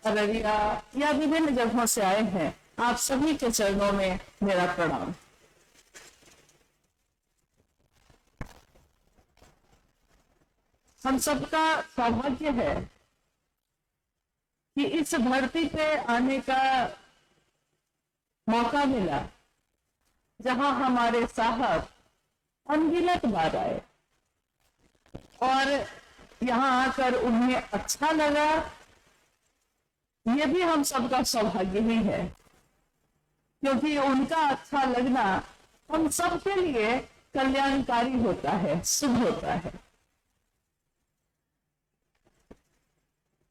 अररिया या विभिन्न जगहों से आए हैं, आप सभी के चरणों में मेरा प्रणाम। हम सबका सौभाग्य है कि इस धरती पे आने का मौका मिला जहां हमारे साहब अनगिनत बार आए और यहां आकर उन्हें अच्छा लगा। ये भी हम सबका सौभाग्य ही है, क्योंकि उनका अच्छा लगना हम सबके लिए कल्याणकारी होता है, शुभ होता है।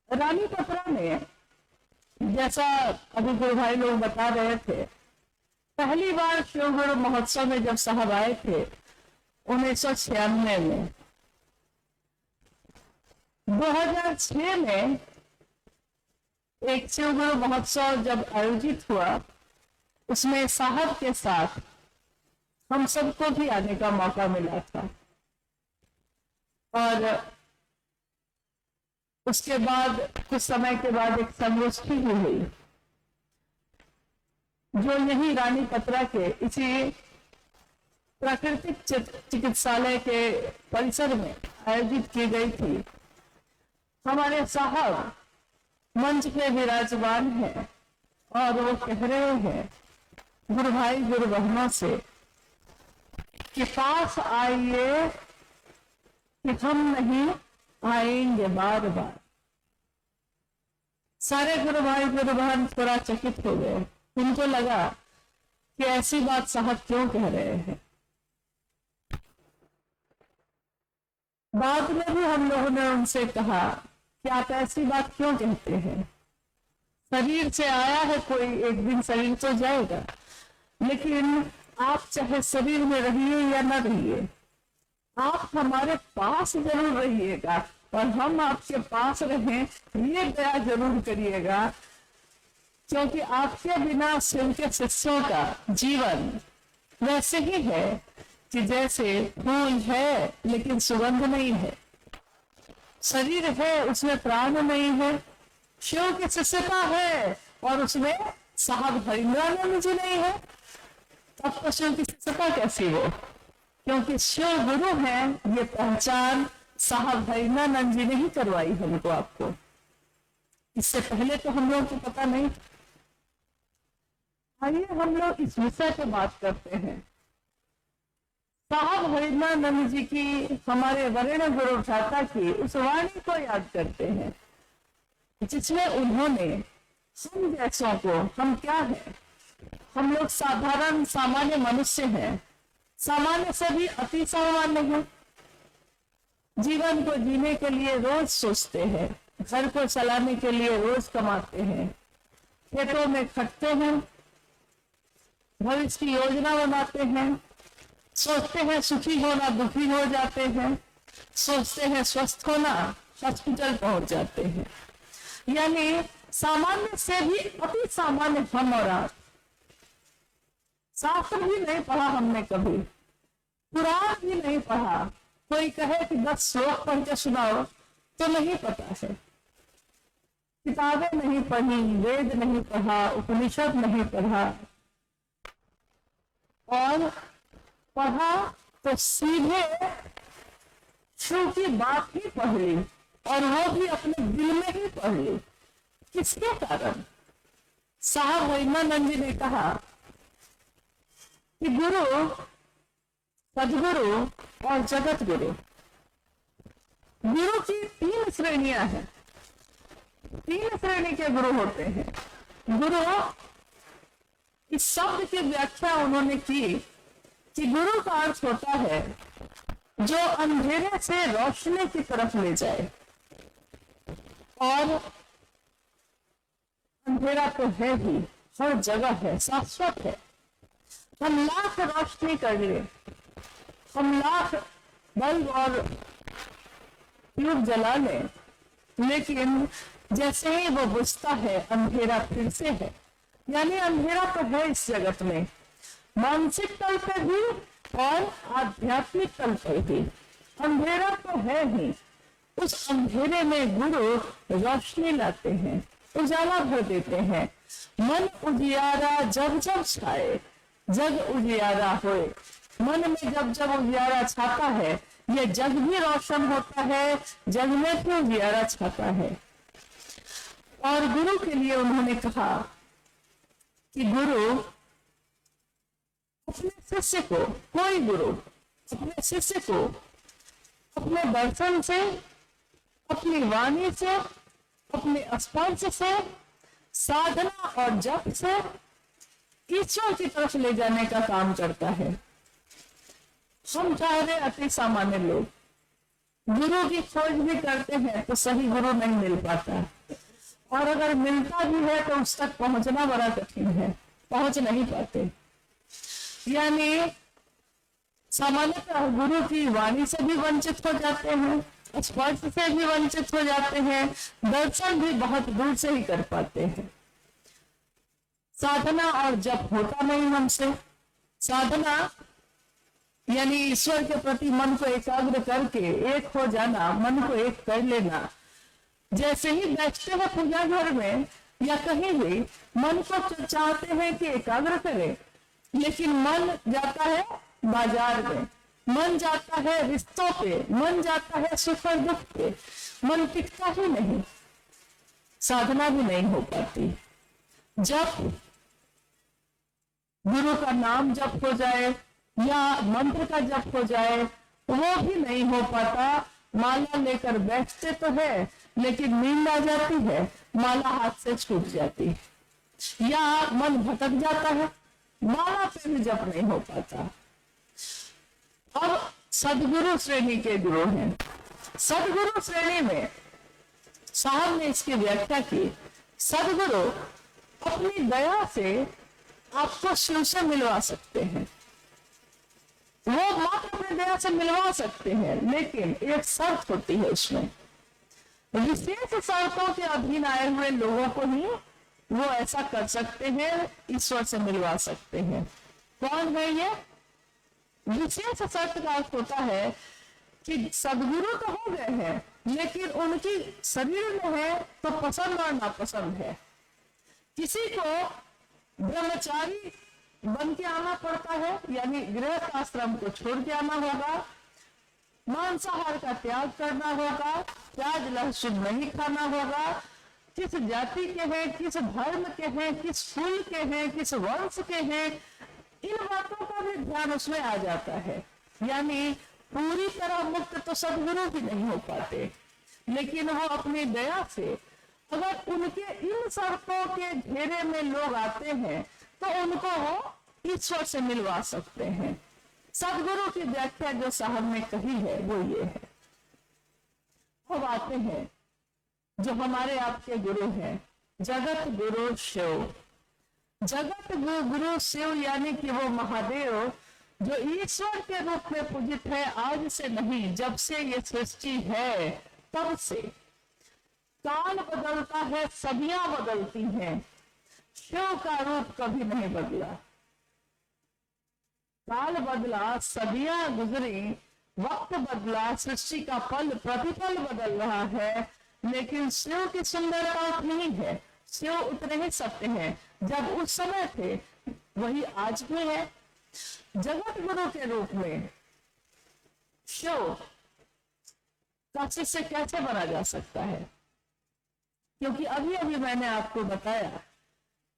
रानी पत्रा में जैसा अभी गुरु भाई लोग बता रहे थे, पहली बार शिव गुरु महोत्सव में जब साहब आए थे 1996 में, 2006 में एक शिव गुरु महोत्सव जब आयोजित हुआ, उसमें साहब के साथ हम सबको भी आने का मौका मिला था। और उसके बाद कुछ समय के बाद एक संगोष्ठी भी हुई जो यही रानी पत्रा के इसी प्राकृतिक चिकित्सालय के परिसर में आयोजित की गई थी। हमारे साहब मंच पे विराजमान हैं और वो कह रहे हैं गुरु भाई गुरु बहनों से कि पास आइए कि हम नहीं आएंगे बार बार। सारे गुरु भाई गुरु बहन थोड़ा चकित हो गए। उनको लगा कि ऐसी बात साहब क्यों कह रहे हैं। बाद में भी हम लोगों ने उनसे कहा कि आप ऐसी बात क्यों कहते हैं। शरीर से आया है कोई, एक दिन शरीर तो जाएगा, लेकिन आप चाहे शरीर में रहिए या न रहिए, आप हमारे पास जरूर रहिएगा और हम आपके पास रहें, ये दया जरूर करिएगा, क्योंकि आपके बिना शिव के शिष्यों का जीवन वैसे ही है कि जैसे फूल है लेकिन सुगंध नहीं है, शरीर है उसमें प्राण नहीं है, शिव की शिष्यता है और उसमें साहब हरिनानंद जी नहीं है, तब तो शिव की शिष्यता कैसी हो। क्योंकि शिव गुरु हैं, ये पहचान साहब हरिनानंद जी ने ही करवाई हमको आपको, इससे पहले तो हम लोगों को पता नहीं। आइए हम लोग इस विषय पे बात करते हैं। साहब हरिनानंद जी की, हमारे वरिष्ठ गुरु भ्राता की उस वाणी को याद करते हैं जिसमें उन्होंने हम जैसों को, हम क्या हैं, हम लोग साधारण सामान्य मनुष्य हैं, सामान्य से भी अति सामान्य है। जीवन को जीने के लिए रोज सोचते हैं, घर को चलाने के लिए रोज कमाते हैं, खेतों में खटते हैं, भविष्य की योजना बनाते हैं, सोचते हैं सुखी होना, दुखी हो जाते हैं, सोचते हैं स्वस्थ होना, हॉस्पिटल पहुंच जाते हैं। यानी सामान्य से भी अति सामान्य हम और आप। शास्त्र भी नहीं पढ़ा हमने कभी, पुराण भी नहीं पढ़ा। कोई कहे कि 10 श्लोक पढ़ के सुनाओ तो नहीं पता है। किताबें नहीं पढ़ी, वेद नहीं पढ़ा, उपनिषद नहीं पढ़ा, और पढ़ा तो सीधे शिव की बात ही पढ़ ली, और वो भी अपने दिल में ही पढ़ ली। किसके कारण? साहब हरिनानंद जी ने कहा कि गुरु, सदगुरु और जगत गुरु, गुरु की 3 श्रेणियां हैं। 3 श्रेणी के गुरु होते हैं। गुरु, इस शब्द की व्याख्या उन्होंने की कि गुरु का अर्थ होता है जो अंधेरे से रोशनी की तरफ ले जाए। और अंधेरा तो है ही, हर जगह है, शाश्वत है। हम लाख रोशनी कर ले, हम लाख बल्ब और ट्यूब जला लें, लेकिन जैसे ही वो बुझता है अंधेरा फिर से है। यानी अंधेरा तो है इस जगत में, मानसिक तल पर भी और आध्यात्मिक तल पर भी अंधेरा तो है ही। उस अंधेरे में गुरु रोशनी लाते हैं, उजाला भर देते हैं। मन उजियारा जब जब छाए, जग उजियारा होए। मन में जब जब उजियारा छाता है, ये जग भी रोशन होता है, जग में भी उजियारा छाता है। और गुरु के लिए उन्होंने कहा कि गुरु अपने शिष्य को, कोई गुरु अपने शिष्य को अपने दर्शन से, अपनी वाणी से, अपने स्पर्श से, साधना और जप से ईश्वर की तरफ ले जाने का काम करता है। हम चाह रहे अति सामान्य लोग गुरु की खोज भी करते हैं तो सही गुरु नहीं मिल पाता, और अगर मिलता भी है तो उस तक पहुंचना बड़ा कठिन है, पहुंच नहीं पाते। यानी सामान्यतः गुरु की वाणी से भी वंचित हो जाते हैं, स्पर्श से भी वंचित हो जाते हैं, दर्शन भी बहुत दूर से ही कर पाते हैं। साधना और जप होता नहीं हमसे। साधना यानी ईश्वर के प्रति मन को एकाग्र करके एक हो जाना, मन को एक कर लेना। जैसे ही बैठते हैं पूजा घर में या कहीं भी, मन को चाहते हैं कि एकाग्र करें, लेकिन मन जाता है बाजार में, मन जाता है रिश्तों पे, मन जाता है सुख और दुख पे, मन टिकता ही नहीं, साधना भी नहीं हो पाती। जब गुरु का नाम जप हो जाए या मंत्र का जप हो जाए, वो भी नहीं हो पाता। माला लेकर बैठते तो है, लेकिन नींद आ जाती है, माला हाथ से छूट जाती है, या मन भटक जाता है, माला पे भी जप नहीं हो पाता। अब सदगुरु श्रेणी के गुरु हैं। सदगुरु श्रेणी में साहब ने इसकी व्याख्या की, सदगुरु अपनी दया से आपको शिव से मिलवा सकते हैं। वो मात्र अपनी दया से मिलवा सकते हैं, लेकिन एक शर्त होती है उसमें। विशेष शर्तों के अधीन आए हुए लोगों को ही वो ऐसा कर सकते हैं, ईश्वर से मिलवा सकते हैं। कौन है ये? विशेष शर्त का अर्थ होता है कि सदगुरु तो हो गए हैं, लेकिन उनकी शरीर में है तो पसंद और नापसंद है। किसी को ब्रह्मचारी बन के आना पड़ता है, यानी गृहस्थ आश्रम को छोड़ के आना होगा, मांसाहार का त्याग करना होगा, प्याज लहसुन नहीं खाना होगा, किस जाति के हैं, किस धर्म के हैं, किस कुल के हैं, किस वंश के हैं, इन बातों का भी ध्यान उसमें आ जाता है। यानी पूरी तरह मुक्त तो सदगुरु भी नहीं हो पाते, लेकिन वो अपनी दया से अगर उनके इन शर्तों के घेरे में लोग आते हैं तो उनको वो ईश्वर से मिलवा सकते हैं। सदगुरु की व्याख्या जो साहब ने कही है वो ये है। अब आते हैं जो हमारे आपके गुरु हैं, जगत गुरु शिव। जगत गुरु शिव यानी कि वो महादेव जो ईश्वर के रूप में पूजित है, आज से नहीं, जब से ये सृष्टि है तब से। काल बदलता है, सदियां बदलती हैं, शिव का रूप कभी नहीं बदला। काल बदला, सदियां गुजरी, वक्त बदला, सृष्टि का पल प्रतिपल बदल रहा है, लेकिन शिव की सुंदरता उतनी ही है। शिव उतने ही सत्य हैं, जब उस समय थे वही आज भी है। जगत गुरु के रूप में शिव का शिष्य कैसे बना जा सकता है? क्योंकि अभी अभी मैंने आपको बताया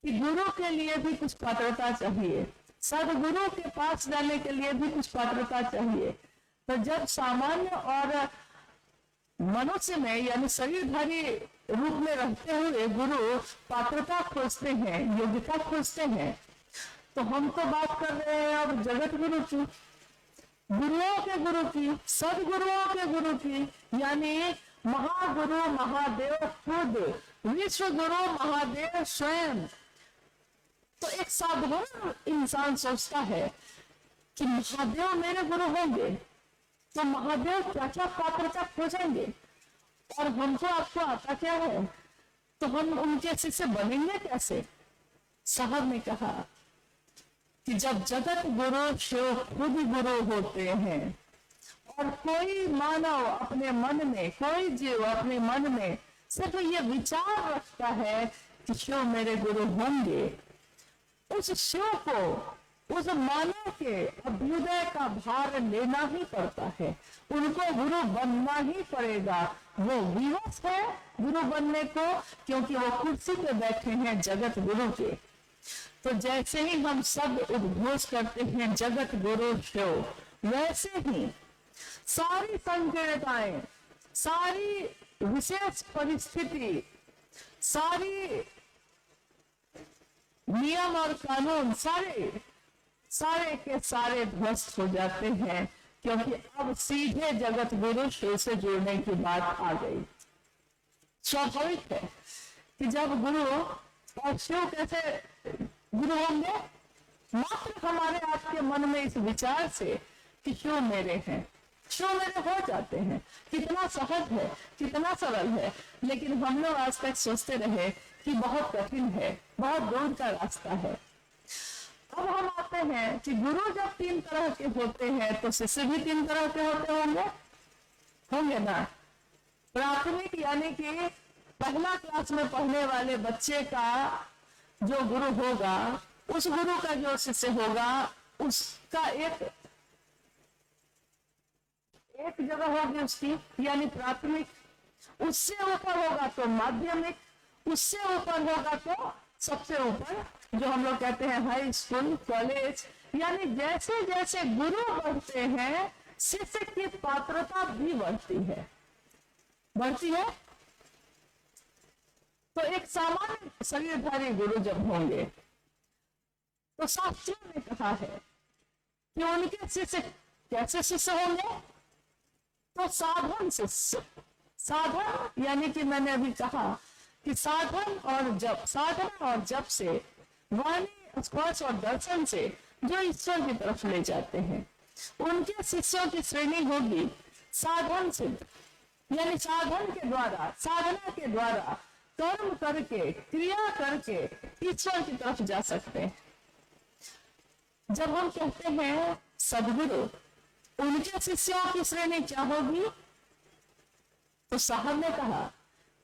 कि गुरु के लिए भी कुछ पात्रता चाहिए, सदगुरु के पास जाने के लिए भी कुछ पात्रता चाहिए। तो जब सामान्य और मनुष्य में यानी शरीरधारी रूप में रहते हुए गुरु पात्रता खोजते हैं, योग्यता खोजते हैं, तो हम तो बात कर रहे हैं अब जगत गुरु की, गुरुओं के गुरु की, सदगुरुओं के गुरु की, यानी महागुरु महादेव खुद, विश्व गुरु महादेव स्वयं। तो एक साधारण इंसान सोचता है कि महादेव मेरे गुरु होंगे तो महादेव क्या क्या पात्रता खोजेंगे, और हमको आपको आता क्या है, तो हम उनके शिष्य बनेंगे कैसे? साहब ने कहा कि जब जगत गुरु शिव खुद गुरु होते हैं और कोई मानव अपने मन में, कोई जीव अपने मन में सिर्फ ये विचार रखता है कि शिव मेरे गुरु होंगे, उस शिव को, उस मानव के अभ्युदय का भार लेना ही पड़ता है, उनको गुरु बनना ही पड़ेगा। वो विवश है गुरु बनने को, क्योंकि वो कुर्सी पे बैठे हैं जगत गुरु के। तो जैसे ही हम सब उद्घोष करते हैं जगत गुरु शिव, वैसे ही सारी संकीर्णताएं, सारी विशेष परिस्थिति, सारी नियम और कानून सारे के सारे ध्वस्त हो जाते हैं, क्योंकि अब सीधे जगत गुरु शिव से जुड़ने की बात आ गई। स्वाभाविक है कि जब गुरु और शिव कैसे गुरु होंगे, मात्र हमारे आपके मन में इस विचार से कि शिव मेरे हैं, शिव मेरे हो जाते हैं। कितना सहज है, कितना सरल है, लेकिन हम लोग आज तक सोचते रहे कि बहुत कठिन है, बहुत दूर का रास्ता है। अब हम आते हैं कि गुरु जब 3 तरह के होते हैं तो शिष्य भी 3 तरह के होंगे ना। प्राथमिक यानी कि पहला क्लास में पढ़ने वाले बच्चे का जो गुरु होगा, उस गुरु का जो शिष्य होगा, उसका एक जगह होगी उसकी, यानी प्राथमिक। उससे ऊपर होगा तो माध्यमिक, उससे ऊपर होगा तो सबसे ऊपर, जो हम लोग कहते हैं हाई स्कूल, कॉलेज। यानी जैसे जैसे गुरु बढ़ते हैं शिष्य की पात्रता भी बढ़ती है। तो एक सामान्य शरीरधारी गुरु जब होंगे तो शास्त्रों ने कहा है कि उनके शिष्य कैसे शिष्य होंगे, तो साधन शिष्य। साधन यानी कि मैंने अभी कहा कि साधना और जप से, वाणी स्पर्श और दर्शन से जो ईश्वर की तरफ ले जाते हैं, उनके शिष्यों की श्रेणी होगी साधन सिद्ध, यानी साधन के द्वारा, साधना के द्वारा कर्म करके, क्रिया करके ईश्वर की तरफ जा सकते हैं। जब हम कहते हैं सदगुरु, उनके शिष्यों की श्रेणी क्या होगी, तो साहब ने कहा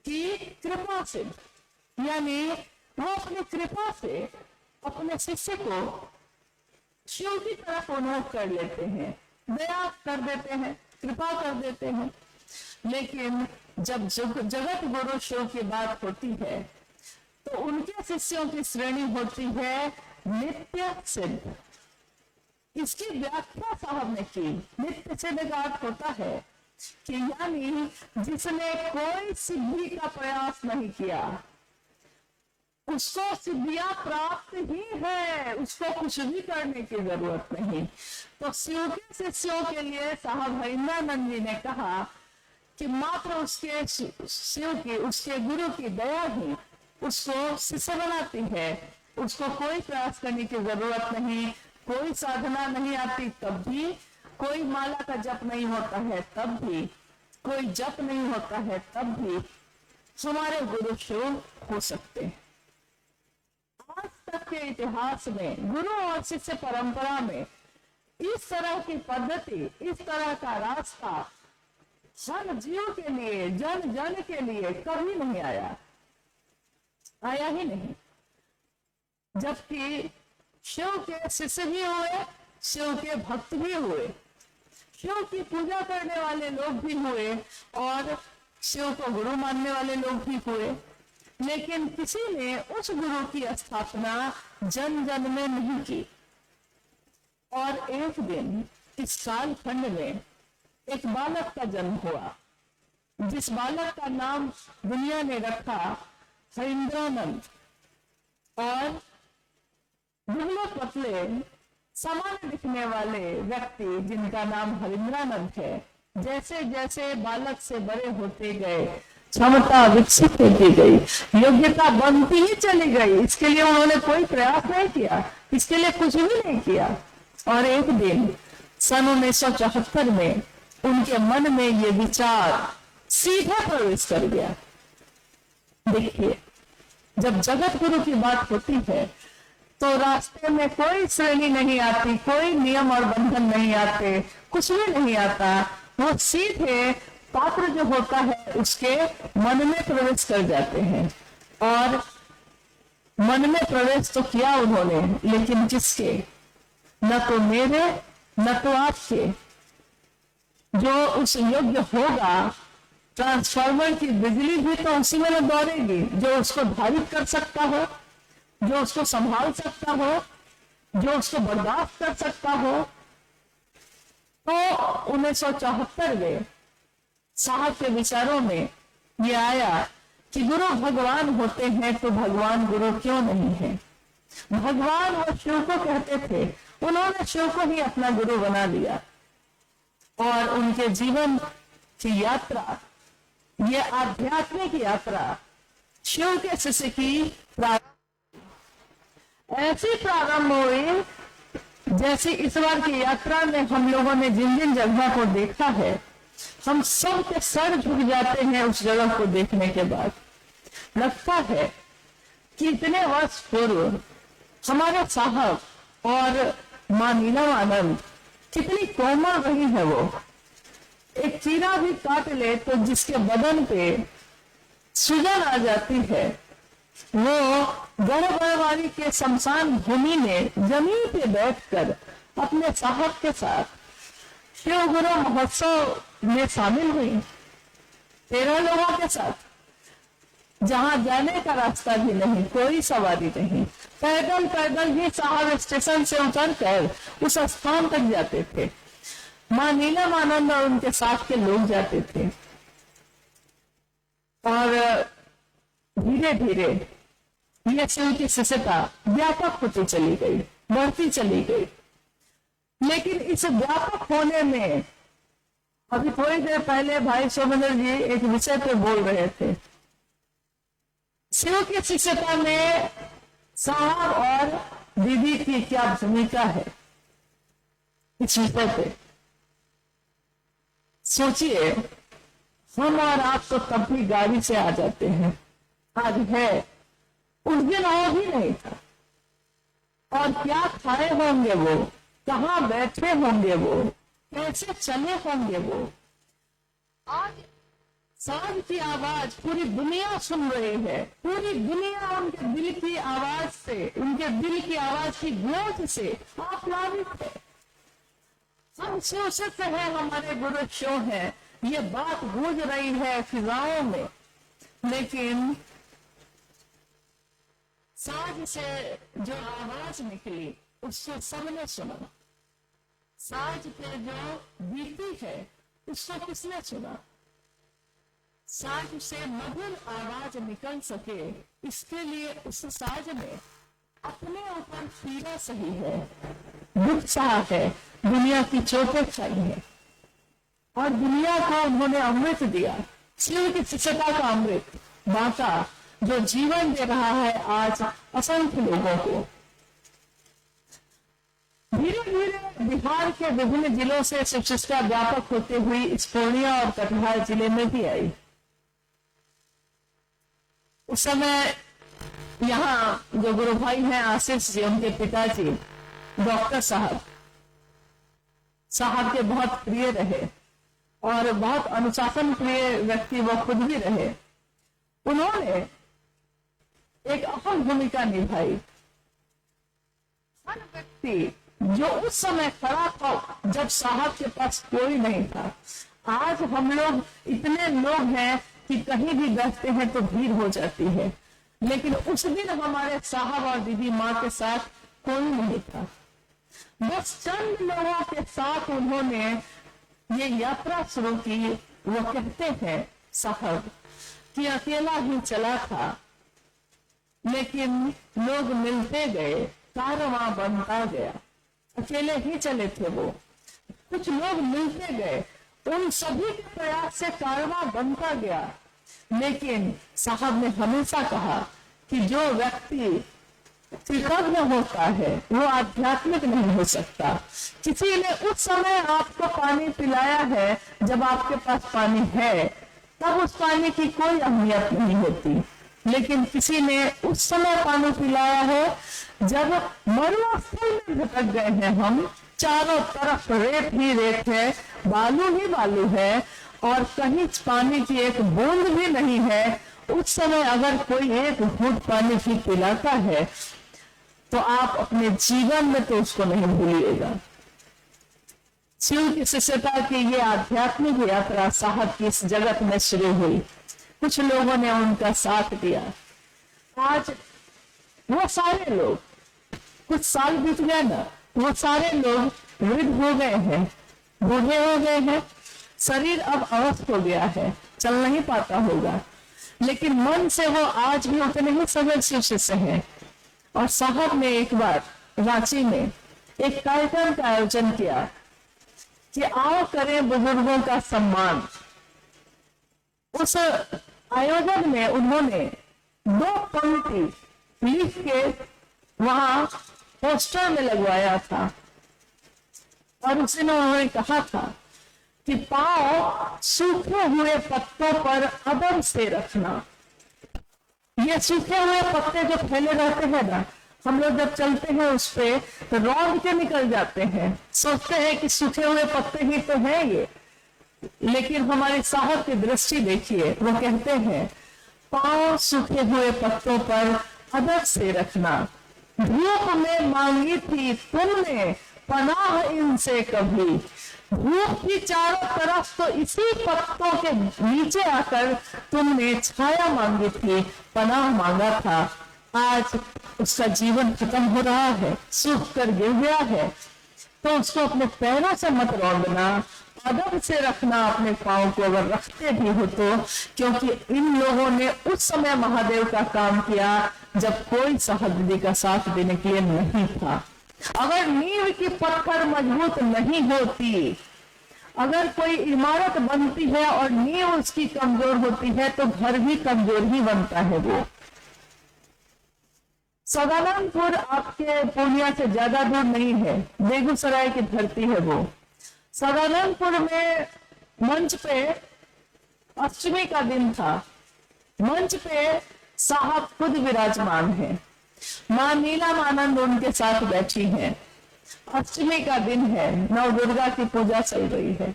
कि कृपा सिद्ध, यानी वो अपनी कृपा से अपने शिष्य को शिव की तरफ उन्मुख कर लेते हैं, दया कर देते हैं, कृपा कर देते हैं। लेकिन जब जगत गुरु शिव की बात होती है तो उनके शिष्यों की श्रेणी होती है नित्य सिद्ध। इसकी व्याख्या साहब ने की। नित्य सिद्ध का अर्थ होता है कि यानी जिसने कोई सिद्धि का प्रयास नहीं किया, उसको सिद्धियां प्राप्त ही है, उसको कुछ भी करने की जरूरत नहीं। तो शिव के शिष्यों के लिए साहब हरिंद्रानंद जी ने कहा कि मात्र उसके शिव की, उसके गुरु की दया ही उसको शिष्य बनाती है। उसको कोई प्रयास करने की जरूरत नहीं, कोई साधना नहीं आती तब भी, कोई माला का जप नहीं होता है तब भी, कोई जप नहीं होता है तब भी हमारे गुरु शिव हो सकते हैं। आज तक के इतिहास में गुरु और शिष्य परंपरा में इस तरह की पद्धति, इस तरह का रास्ता हर जीव के लिए, जन जन के लिए कभी नहीं आया ही नहीं। जबकि शिव के शिष्य भी हुए, शिव के भक्त भी हुए, शिव की पूजा करने वाले लोग भी हुए और शिव को गुरु मानने वाले लोग भी हुए, लेकिन किसी ने उस गुरु की स्थापना जन जन में नहीं की। और एक दिन इस कालखंड में एक बालक का जन्म हुआ, जिस बालक का नाम दुनिया ने रखा हरिंद्रानंद। और दुबले पतले सामान्य दिखने वाले व्यक्ति जिनका नाम हरिंद्रानंद है, जैसे जैसे बालक से बड़े होते गए, क्षमता विकसित होती गई, योग्यता बनती ही चली गई। इसके लिए उन्होंने कोई प्रयास नहीं किया, इसके लिए कुछ भी नहीं किया। और एक दिन सन 1974 में उनके मन में ये विचार सीधा प्रवेश कर गया। देखिए, जब जगत गुरु की बात होती है तो रास्ते में कोई श्रेणी नहीं आती, कोई नियम और बंधन नहीं आते, कुछ भी नहीं आता। वो सीधे पात्र जो होता है उसके मन में प्रवेश कर जाते हैं। और मन में प्रवेश तो किया उन्होंने, लेकिन किसके? न तो मेरे, न तो आपके। जो उस योग्य होगा, ट्रांसफार्मर की बिजली भी तो उसी में न दौड़ेगी जो उसको धारित कर सकता हो, जो उसको संभाल सकता हो, जो उसको बर्दाश्त कर सकता हो। तो 1974 में साहब के विचारों में ये आया कि गुरु भगवान होते हैं तो भगवान गुरु क्यों नहीं है। भगवान और शिव को कहते थे, उन्होंने शिव को ही अपना गुरु बना लिया। और उनके जीवन की यात्रा, ये आध्यात्मिक यात्रा शिव के शिष्य की ऐसी प्रारंभ हुई जैसे इस बार की यात्रा में हम लोगों ने जिन जिन जगह को देखा है, हम सब के सर झुक जाते हैं उस जगह को देखने के बाद। लगता है कि इतने वर्ष पूर्व हमारे साहब और मां नीलम कितनी कोमल रही है। वो एक चीरा भी काट ले तो जिसके बदन पे सूजन आ जाती है, वो गर्भवारी के शमशान भूमि में जमीन पे बैठकर अपने साहब के साथ शिव गुरु महोत्सव में शामिल हुई, 13 लोगों के साथ। जहां जाने का रास्ता भी नहीं, कोई सवारी नहीं, पैदल पैदल ही साहब स्टेशन से उतरकर उस स्थान तक जाते थे। मां नीलम आनंद और उनके साथ के लोग जाते थे। और धीरे धीरे यह शिव की शिष्यता व्यापक होती चली गई, बढ़ती चली गई। लेकिन इस व्यापक होने में अभी थोड़ी देर पहले भाई सोमेंद्र जी एक विषय पे बोल रहे थे। शिव की शिष्यता में साहब और दीदी की क्या भूमिका है इस विषय पे सोचिए। हम और आप तो तब भी गाड़ी से आ जाते हैं, आज है, उस दिन और भी नहीं था। और क्या खाए होंगे वो, कहाँ बैठे होंगे वो, कैसे चले होंगे वो। आज सांझ की आवाज पूरी दुनिया सुन रही है, पूरी दुनिया उनके दिल की आवाज से, उनके दिल की आवाज की गूंज से आप्लावित है। हम शिव शिष्य है, हमारे गुरु शिव है, ये बात गूंज रही है फिजाओं में। लेकिन सांझ से जो आवाज निकली उसको सबने सुना। सांझ पे जो बीती है उसको किसने सुना। सांझ से मधुर आवाज निकल सके, इसके लिए उस साज में अपने ऊपर पीड़ा सही है, दुख सहा है, दुनिया की चोटें खाई है और दुनिया को उन्होंने अमृत दिया, शिव की शिष्यता का अमृत बांटा, जो जीवन दे रहा है आज असंख्य लोगों को। धीरे धीरे बिहार के विभिन्न जिलों से शिव शिष्यता व्यापक होते हुई इस पूर्णिया और कटिहार जिले में भी आई। उस समय यहाँ जो गुरु भाई हैं आशीष जी, उनके पिताजी डॉक्टर साहब के बहुत प्रिय रहे और बहुत अनुशासन प्रिय व्यक्ति वो खुद भी रहे। उन्होंने एक अहम भूमिका निभाई। हर व्यक्ति जो उस समय खड़ा था जब साहब के पास कोई नहीं था, आज हम लोग इतने लोग हैं कि कहीं भी बैठते हैं तो भीड़ हो जाती है, लेकिन उस दिन हमारे साहब और दीदी माँ के साथ कोई नहीं था। बस चंद लोगों के साथ उन्होंने ये यात्रा शुरू की। वो कहते हैं साहब कि अकेला ही चला था, लेकिन लोग मिलते गए, कारवां बनता गया। अकेले ही चले थे वो, कुछ लोग मिलते गए, उन सभी के प्रयास से कारवां बनता गया। लेकिन साहब ने हमेशा कहा कि जो व्यक्ति कृतज्ञ होता है वो आध्यात्मिक नहीं हो सकता। किसी ने उस समय आपको पानी पिलाया है, जब आपके पास पानी है तब उस पानी की कोई अहमियत नहीं होती, लेकिन किसी ने उस समय पानी पिलाया है जब मरुस्थल में भटक गए हैं हम, चारों तरफ रेत ही रेत है, बालू ही बालू है और कहीं पानी की एक बूंद भी नहीं है। उस समय अगर कोई एक घूंट पानी भी पिलाता है तो आप अपने जीवन में तो उसको नहीं भूलिएगा। शिव की शिष्यता की ये आध्यात्मिक यात्रा साहब की इस जगत में शुरू हुई। कुछ लोगों ने उनका साथ दिया। आज वो सारे लोग, कुछ साल बीत गए ना, वो सारे लोग वृद्ध हो गए हैं, बूढ़े हो गए हैं, शरीर अब अवस्थ हो गया है, चल नहीं पाता होगा, लेकिन मन से वो आज भी उतने ही सबल शिव शिष्य हैं। और साहब ने एक बार रांची में एक कार्यक्रम का आयोजन किया कि आओ करें बुजुर्गों का सम्मान। उस आयोजन में उन्होंने 2 पंक्ति लिख के वहां पोस्टर में लगवाया था और उसमें उन्होंने कहा था कि पांव सूखे हुए पत्तों पर अदब से रखना। ये सूखे हुए पत्ते जो फैले रहते हैं ना, हम लोग जब चलते हैं उस पे तो रौंद के निकल जाते हैं, सोचते हैं कि सूखे हुए पत्ते ही तो है ये, लेकिन हमारे साहब की दृष्टि देखिए, वो कहते हैं पांव सूखे हुए पत्तों पर अदब से रखना। धूप में मांगी थी तुमने पनाह इनसे कभी, धूप की चारों तरफ तो इसी पत्तों के नीचे आकर तुमने छाया मांगी थी, पनाह मांगा था। आज उसका जीवन खत्म हो रहा है, सूख कर गिर गया है, तो उसको अपने पैरों से मत रौंदना, अदब से रखना अपने पांव को, अगर रखते भी हो तो, क्योंकि इन लोगों ने उस समय महादेव का काम किया जब कोई साहब का साथ देने के लिए नहीं था। अगर नींव की पत्थर मजबूत नहीं होती, अगर कोई इमारत बनती है और नींव उसकी कमजोर होती है तो घर भी कमजोर ही बनता है। वो सदानंदपुर आपके पूर्णिया से ज्यादा दूर नहीं है, बेगूसराय की धरती है वो। सदानंदपुर में मंच पे अष्टमी का दिन था, मंच पे साहब खुद विराजमान है, मां नीलमानंद उनके साथ बैठी हैं। अष्टमी का दिन है, नव दुर्गा की पूजा चल रही है।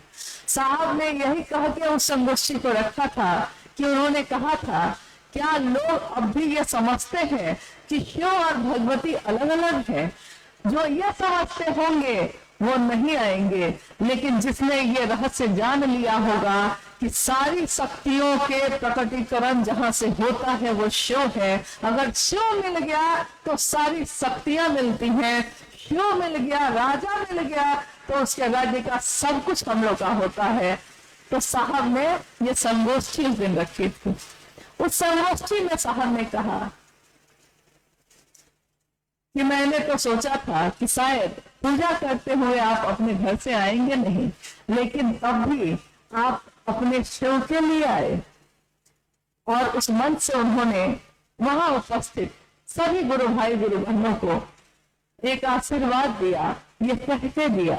साहब ने यही कह के उस संगोष्ठी को रखा था कि उन्होंने कहा था, क्या लोग अब भी ये समझते हैं कि शिव और भगवती अलग अलग हैं? जो ये समझते होंगे वो नहीं आएंगे, लेकिन जिसने ये रहस्य जान लिया होगा कि सारी शक्तियों के प्रकटीकरण जहां से होता है वो शिव है। अगर शिव मिल गया तो सारी शक्तियां मिलती हैं, शिव मिल गया, राजा मिल गया तो उसके राज्य का सब कुछ हम लोग का होता है। तो साहब ने ये संगोष्ठी उस दिन रखी थी। उस संगोष्ठी में साहब ने कहा कि मैंने तो सोचा था कि शायद पूजा करते हुए आप अपने घर से आएंगे नहीं, लेकिन तब भी आप अपने शिव के लिए आए। और उस मंच से उन्होंने वहां उपस्थित सभी गुरु भाई गुरु बहनों को एक आशीर्वाद दिया, ये कह के दिया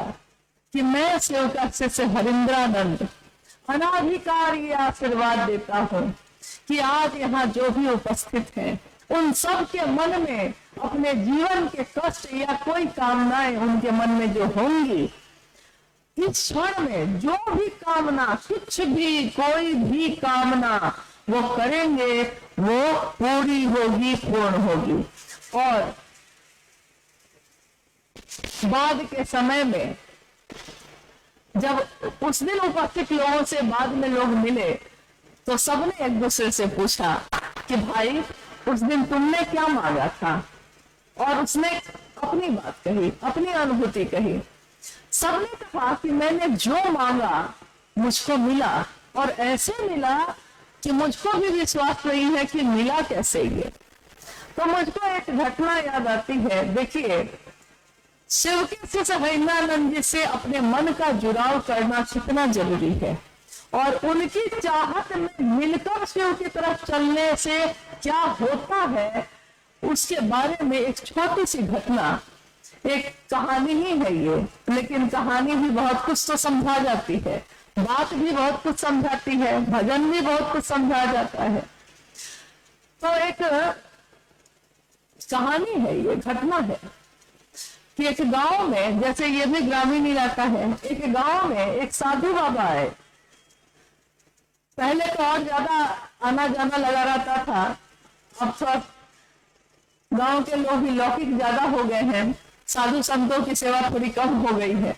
कि मैं शिव का शिष्य हरिंद्रानंद अनाधिकार ये आशीर्वाद देता हूं कि आज यहाँ जो भी उपस्थित हैं उन सब के मन में अपने जीवन के कष्ट या कोई कामनाएं उनके मन में जो होंगी, इस क्षण में जो भी कामना, कुछ भी कोई भी कामना वो करेंगे वो पूरी होगी, पूर्ण होगी। और बाद के समय में जब उस दिन उपस्थित लोगों से बाद में लोग मिले तो सबने एक दूसरे से पूछा कि भाई उस दिन तुमने क्या मांगा था, और उसने अपनी बात कही, अपनी अनुभूति कही। सबने कहा कि मैंने जो मांगा मुझको मिला, और ऐसे मिला कि मुझको भी विश्वास नहीं है कि मिला कैसे ये। तो मुझको एक घटना याद आती है। देखिए, शिव के शिष्य हरिंद्रानंद जी से अपने मन का जुड़ाव करना कितना जरूरी है, और उनकी चाहत में मिलकर शिव की तरफ चलने से क्या होता है उसके बारे में एक छोटी सी घटना, एक कहानी ही है ये, लेकिन कहानी भी बहुत कुछ तो समझा जाती है, बात भी बहुत कुछ समझाती है, भजन भी बहुत कुछ समझा जाता है। तो एक कहानी है, ये घटना है कि एक गांव में, जैसे ये भी ग्रामीण इलाका है, एक गांव में एक साधु बाबा आए। पहले तो और ज्यादा आना जाना लगा रहता था, अब तो गांव के लोग भी लौकिक ज्यादा हो गए हैं, साधु संतों की सेवा थोड़ी कम हो गई है।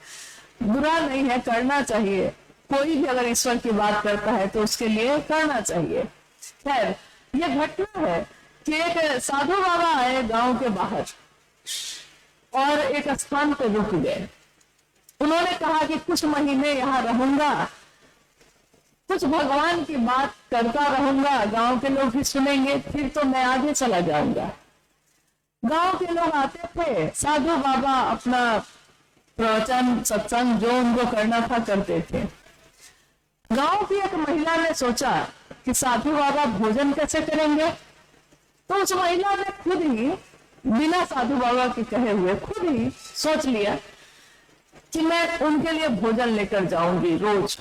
बुरा नहीं है, करना चाहिए, कोई भी अगर ईश्वर की बात करता है तो उसके लिए करना चाहिए। खैर, ये घटना है कि एक साधु बाबा आए गांव के बाहर और एक स्थान पर रुक गए। उन्होंने कहा कि कुछ महीने यहाँ रहूंगा, कुछ भगवान की बात करता रहूंगा, गांव के लोग भी सुनेंगे, फिर तो मैं आगे चला जाऊंगा। गांव के लोग आते थे, साधु बाबा अपना प्रवचन सत्संग जो उनको करना था करते थे। गांव की एक महिला ने सोचा कि साधु बाबा भोजन कैसे करेंगे, तो उस महिला ने खुद ही बिना साधु बाबा के कहे हुए खुद ही सोच लिया कि मैं उनके लिए भोजन लेकर जाऊंगी रोज,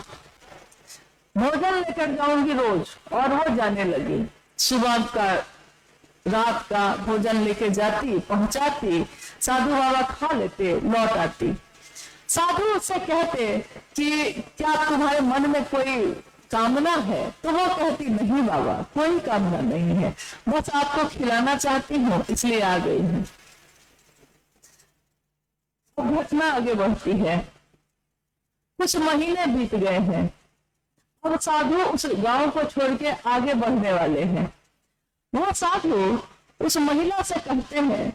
भोजन लेकर जाऊंगी रोज। और वो जाने लगी, सुबह का रात का भोजन लेके जाती, पहुंचाती, साधु बाबा खा लेते, लौट आती। साधु उससे कहते कि क्या तुम्हारे मन में कोई कामना है, तो वो कहती नहीं बाबा, कोई कामना नहीं है, बस आपको खिलाना चाहती हूँ इसलिए आ गई हूँ। तो घटना आगे बढ़ती है। कुछ महीने बीत गए हैं, अब साधु उस गांव को छोड़ के आगे बढ़ने वाले हैं। वो साधु उस महिला से कहते हैं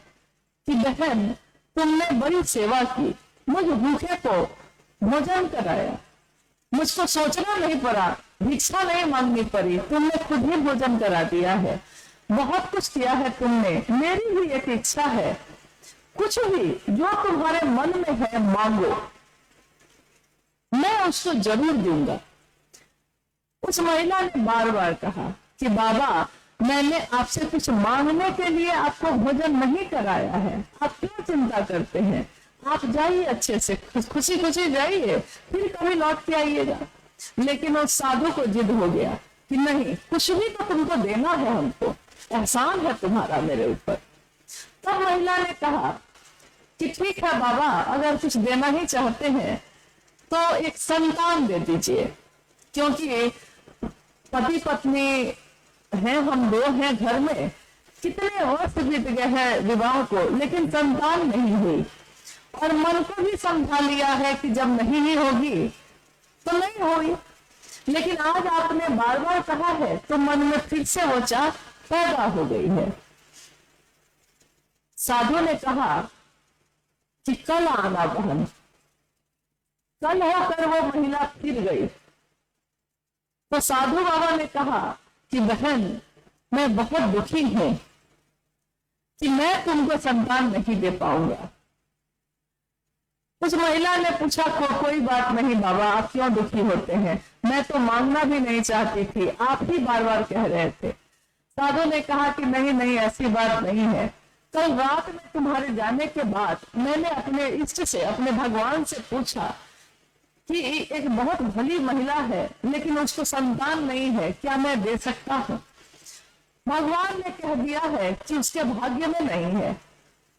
कि बहन, तुमने बड़ी सेवा की, मुझ भूखे को भोजन कराया, मुझको सोचना नहीं पड़ा, भिक्षा नहीं मांगनी पड़ी, तुमने खुद ही भोजन करा दिया है, बहुत कुछ किया है तुमने। मेरी भी एक इच्छा है, कुछ भी जो तुम्हारे मन में है मांगो, मैं उसको जरूर दूंगा। उस महिला ने बार बार कहा कि बाबा, मैंने आपसे कुछ मांगने के लिए आपको भोजन नहीं कराया है, आप क्यों चिंता करते हैं, आप जाइए अच्छे से, खुशी खुशी जाइए, फिर कभी लौट के आइएगा। लेकिन उस साधु को जिद हो गया कि नहीं, कुछ भी तो तुमको देना है, हमको एहसान है तुम्हारा मेरे ऊपर। तब महिला ने कहा कि ठीक है बाबा, अगर कुछ देना ही चाहते हैं तो एक संतान दे दीजिए, क्योंकि पति पत्नी हैं, हम दो हैं घर में, कितने वर्ष बीत गए हैं विवाह को, लेकिन संतान नहीं हुई, और मन को भी समझा लिया है कि जब नहीं ही होगी तो नहीं हुई। लेकिन आज आपने बार बार कहा है तो मन में फिर से वो चाह पैदा हो गई है। साधु ने कहा कि कल आना बहन। कल होकर वो महिला फिर गई तो साधु बाबा ने कहा कि बहन, मैं बहुत दुखी हूं कि मैं तुमको संतान नहीं दे पाऊंगा। उस महिला ने पूछा, कोई बात नहीं बाबा, आप क्यों दुखी होते हैं, मैं तो मांगना भी नहीं चाहती थी, आप ही बार बार कह रहे थे। साधु ने कहा कि नहीं नहीं, ऐसी बात नहीं है। कल रात में तुम्हारे जाने के बाद मैंने अपने इष्ट से, अपने भगवान से पूछा कि एक बहुत भली महिला है लेकिन उसको संतान नहीं है, क्या मैं दे सकता हूँ? भगवान ने कह दिया है कि उसके भाग्य में नहीं है।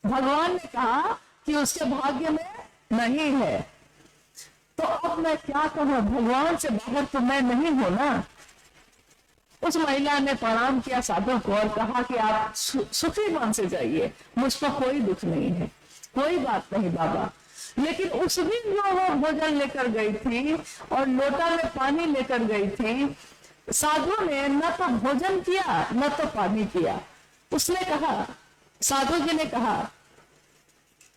भगवान ने कहा कि उसके भाग्य में नहीं है। तो अब मैं क्या कहूँ, भगवान से बाहर तो मैं नहीं हूं ना। उस महिला ने प्रणाम किया साधु को और कहा कि आप सुखी मन से जाइए, मुझको कोई दुख नहीं है, कोई बात नहीं बाबा। लेकिन उस दिन जो वो भोजन लेकर गई थी और लोटा में पानी लेकर गई थी, साधु ने न तो भोजन किया न तो पानी पिया। उसने कहा, साधु जी ने कहा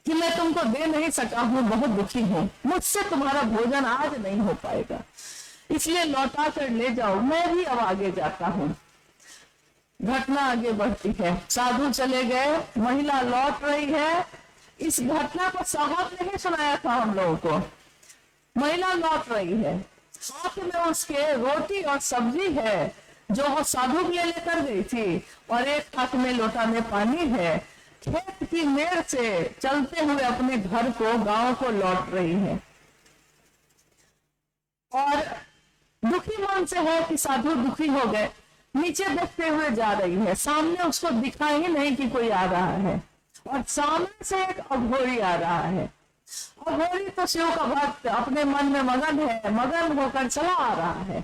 कि मैं तुमको दे नहीं सका हूं, बहुत दुखी हूं, मुझसे तुम्हारा भोजन आज नहीं हो पाएगा, इसलिए लौटा कर ले जाओ, मैं भी अब आगे जाता हूं। घटना आगे बढ़ती है, साधु चले गए, महिला लौट रही है। इस घटना को साहब ने ही सुनाया था हम लोगों को। महिला लौट रही है, हाथ में उसके रोटी और सब्जी है जो वो साधु के लिए लेकर गई थी, और एक हाथ में लोटा में पानी है। खेत की मेड़ से चलते हुए अपने घर को, गांव को लौट रही है और दुखी मन से है कि साधु दुखी हो गए। नीचे देखते हुए जा रही है, सामने उसको दिखा ही नहीं कि कोई आ रहा है, और सामने से एक अघोरी आ रहा है। अघोरी तो शिव का भक्त अपने मन में मगन है, मगन होकर चला आ रहा है।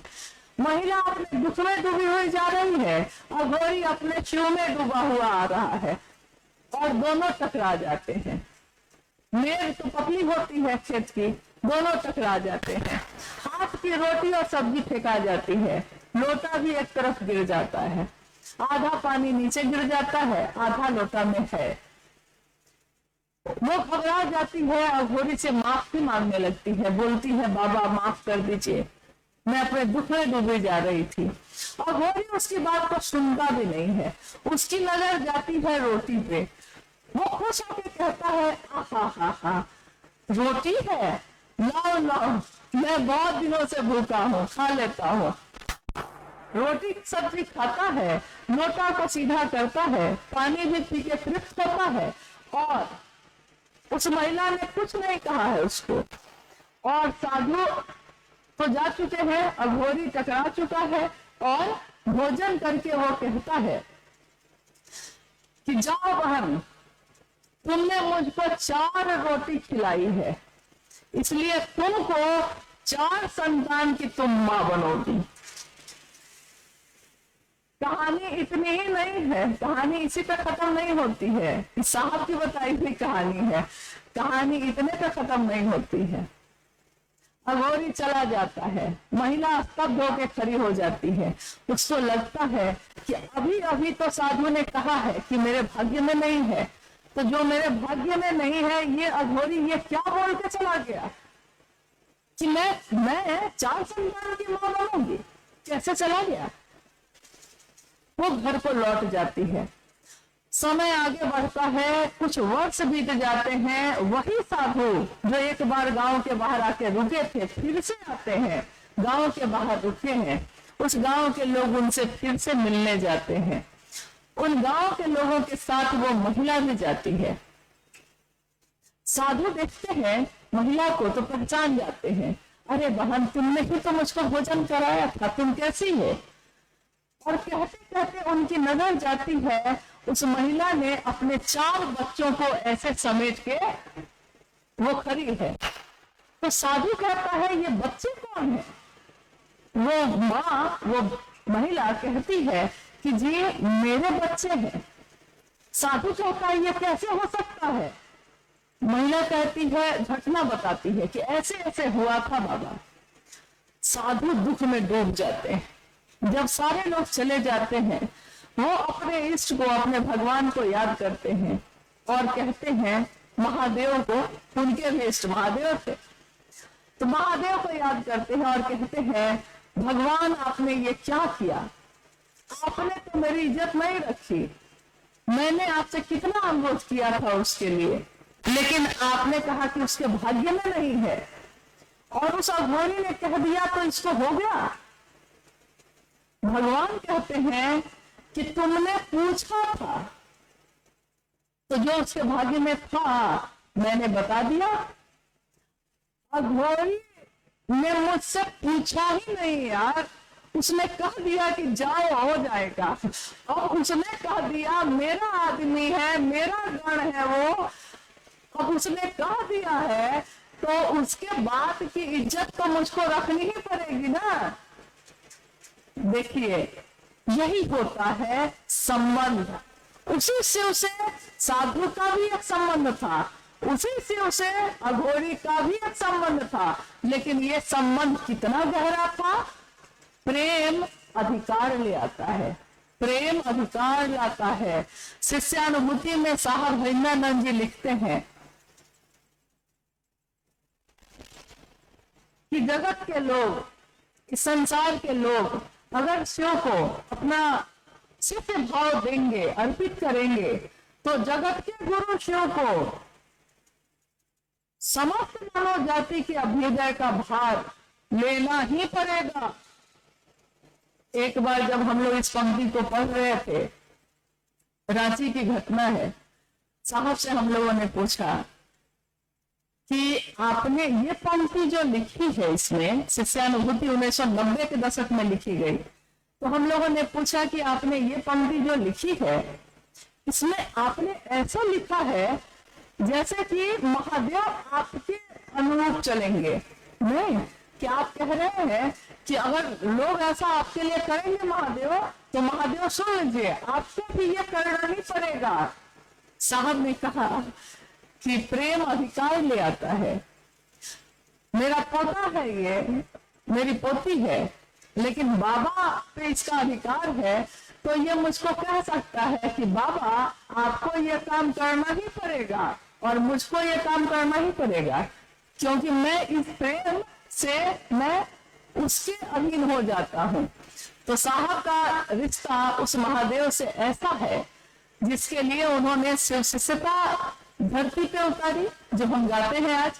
महिला अपने दुख में डूबी हुई जा रही है, अघोरी अपने शिव में डूबा हुआ आ रहा है, और दोनों टकरा जाते हैं। मेड़ तो पतली होती है खेत की, दोनों टकरा जाते हैं। हाथ की रोटी और सब्जी फेंका जाती है, लोटा भी एक तरफ गिर जाता है, आधा पानी नीचे गिर जाता है, आधा लोटा में है। वो घबरा जाती है और घोड़ी से माफी मांगने लगती है, बोलती है बाबा माफ कर दीजिए, मैं अपने दुख में डूबी जा रही थी। और घोड़ी उसकी बात को सुनता भी नहीं है, उसकी नजर जाती है रोटी पे। वो खुश होकर कहता है, आहा, रोटी है, लाओ लाओ, मैं बहुत दिनों से भूखा हूँ, खा लेता हूँ। रोटी सब्जी खाता है, लोटा को सीधा करता है, पानी भी पी के तृप्त होता है, और उस महिला ने कुछ नहीं कहा है उसको। और साधु तो जा चुके हैं, अघोरी टकरा चुका है, और भोजन करके वो कहता है कि जाओ बहन, तुमने मुझको 4 रोटी खिलाई है, इसलिए तुमको 4 संतान की तुम मां बनोगी। कहानी इतनी ही नहीं है, कहानी इसी पे खत्म नहीं होती है, इस साहब की बताई हुई कहानी है, कहानी इतने पे खत्म नहीं होती है। अघोरी चला जाता है, महिला स्तब्ध होकर खड़ी हो जाती है। उसको लगता है कि अभी अभी तो साधु ने कहा है कि मेरे भाग्य में नहीं है, तो जो मेरे भाग्य में नहीं है, ये अघोरी ये क्या बोल के चला गया कि मैं 4 संतान की मां बनूंगी, कैसे चला गया। वो घर को लौट जाती है। समय आगे बढ़ता है, कुछ वर्ष बीत जाते हैं। वही साधु जो एक बार गांव के बाहर आके रुके थे, फिर से आते हैं, गांव के बाहर रुके हैं। उस गांव के लोग उनसे फिर से मिलने जाते हैं। उन गांव के लोगों के साथ वो महिला भी जाती है। साधु देखते हैं महिला को तो पहचान जाते हैं, अरे बहन, तुमने ही तो मुझको भोजन कराया था, तुम कैसी है। और कहते कहते उनकी नजर जाती है, उस महिला ने अपने 4 बच्चों को ऐसे समेट के वो खड़ी है। तो साधु कहता है, ये बच्चे कौन है। वो माँ, वो महिला कहती है कि जी मेरे बच्चे हैं। साधु कहता है, ये कैसे हो सकता है। महिला कहती है, घटना बताती है कि ऐसे ऐसे हुआ था बाबा। साधु दुख में डूब जाते हैं। जब सारे लोग चले जाते हैं, वो अपने इष्ट को, अपने भगवान को याद करते हैं और कहते हैं महादेव को, उनके भी इष्ट महादेव थे, तो महादेव को याद करते हैं और कहते हैं भगवान आपने ये क्या किया, आपने तो मेरी इज्जत नहीं रखी, मैंने आपसे कितना अनुरोध किया था उसके लिए, लेकिन आपने कहा कि उसके भाग्य में नहीं है, और उस अघोरी ने कह दिया तो इसको हो गया। भगवान कहते हैं कि तुमने पूछा था, तो जो उसके भाग्य में था मैंने बता दिया। अघोरी ने मुझसे पूछा ही नहीं यार, उसने कह दिया कि जाओ हो जाएगा, और उसने कह दिया मेरा आदमी है, मेरा गण है वो, अब उसने कह दिया है तो उसके बाद की इज्जत तो मुझको रखनी ही पड़ेगी ना। देखिए यही होता है संबंध। उसी से उसे साधु का भी एक संबंध था, उसी से उसे अघोरी का भी एक संबंध था, लेकिन ये संबंध कितना गहरा था। प्रेम अधिकार ले आता है, प्रेम अधिकार लाता है। शिष्यानुभूति में साहब हरिंद्रानंद जी लिखते हैं कि जगत के लोग, इस संसार के लोग अगर शिव को अपना शिष्य भाव देंगे, अर्पित करेंगे, तो जगत के गुरु शिव को समस्त मानव जाति के अभ्युदय का भार लेना ही पड़ेगा। एक बार जब हम लोग इस पंक्ति को पढ़ रहे थे, रांची की घटना है, साहब से हम लोगों ने पूछा कि आपने ये पंक्ति जो लिखी है, इसमें शिष्यानुभूति 1990 के दशक में लिखी गई, तो हम लोगों ने पूछा कि आपने ये पंक्ति जो लिखी है, इसमें आपने ऐसा लिखा है जैसे कि महादेव आपके अनुरूप चलेंगे। नहीं, क्या आप कह रहे हैं कि अगर लोग ऐसा आपके लिए करेंगे महादेव, तो महादेव सुन लीजिए, आपको भी ये करना ही पड़ेगा। साहब ने कहा कि प्रेम अधिकार ले आता है। मेरा पोता है, ये मेरी पोती है, लेकिन बाबा पे इसका अधिकार है, तो ये मुझको कह सकता है कि बाबा आपको ये काम करना ही पड़ेगा और मुझको ये काम करना ही पड़ेगा, क्योंकि मैं इस प्रेम से मैं उसके अधीन हो जाता हूँ। तो साहब का रिश्ता उस महादेव से ऐसा है जिसके लिए उन्होंने शिव शिष्यता धरती पे उतारी, जो हम गाते हैं आज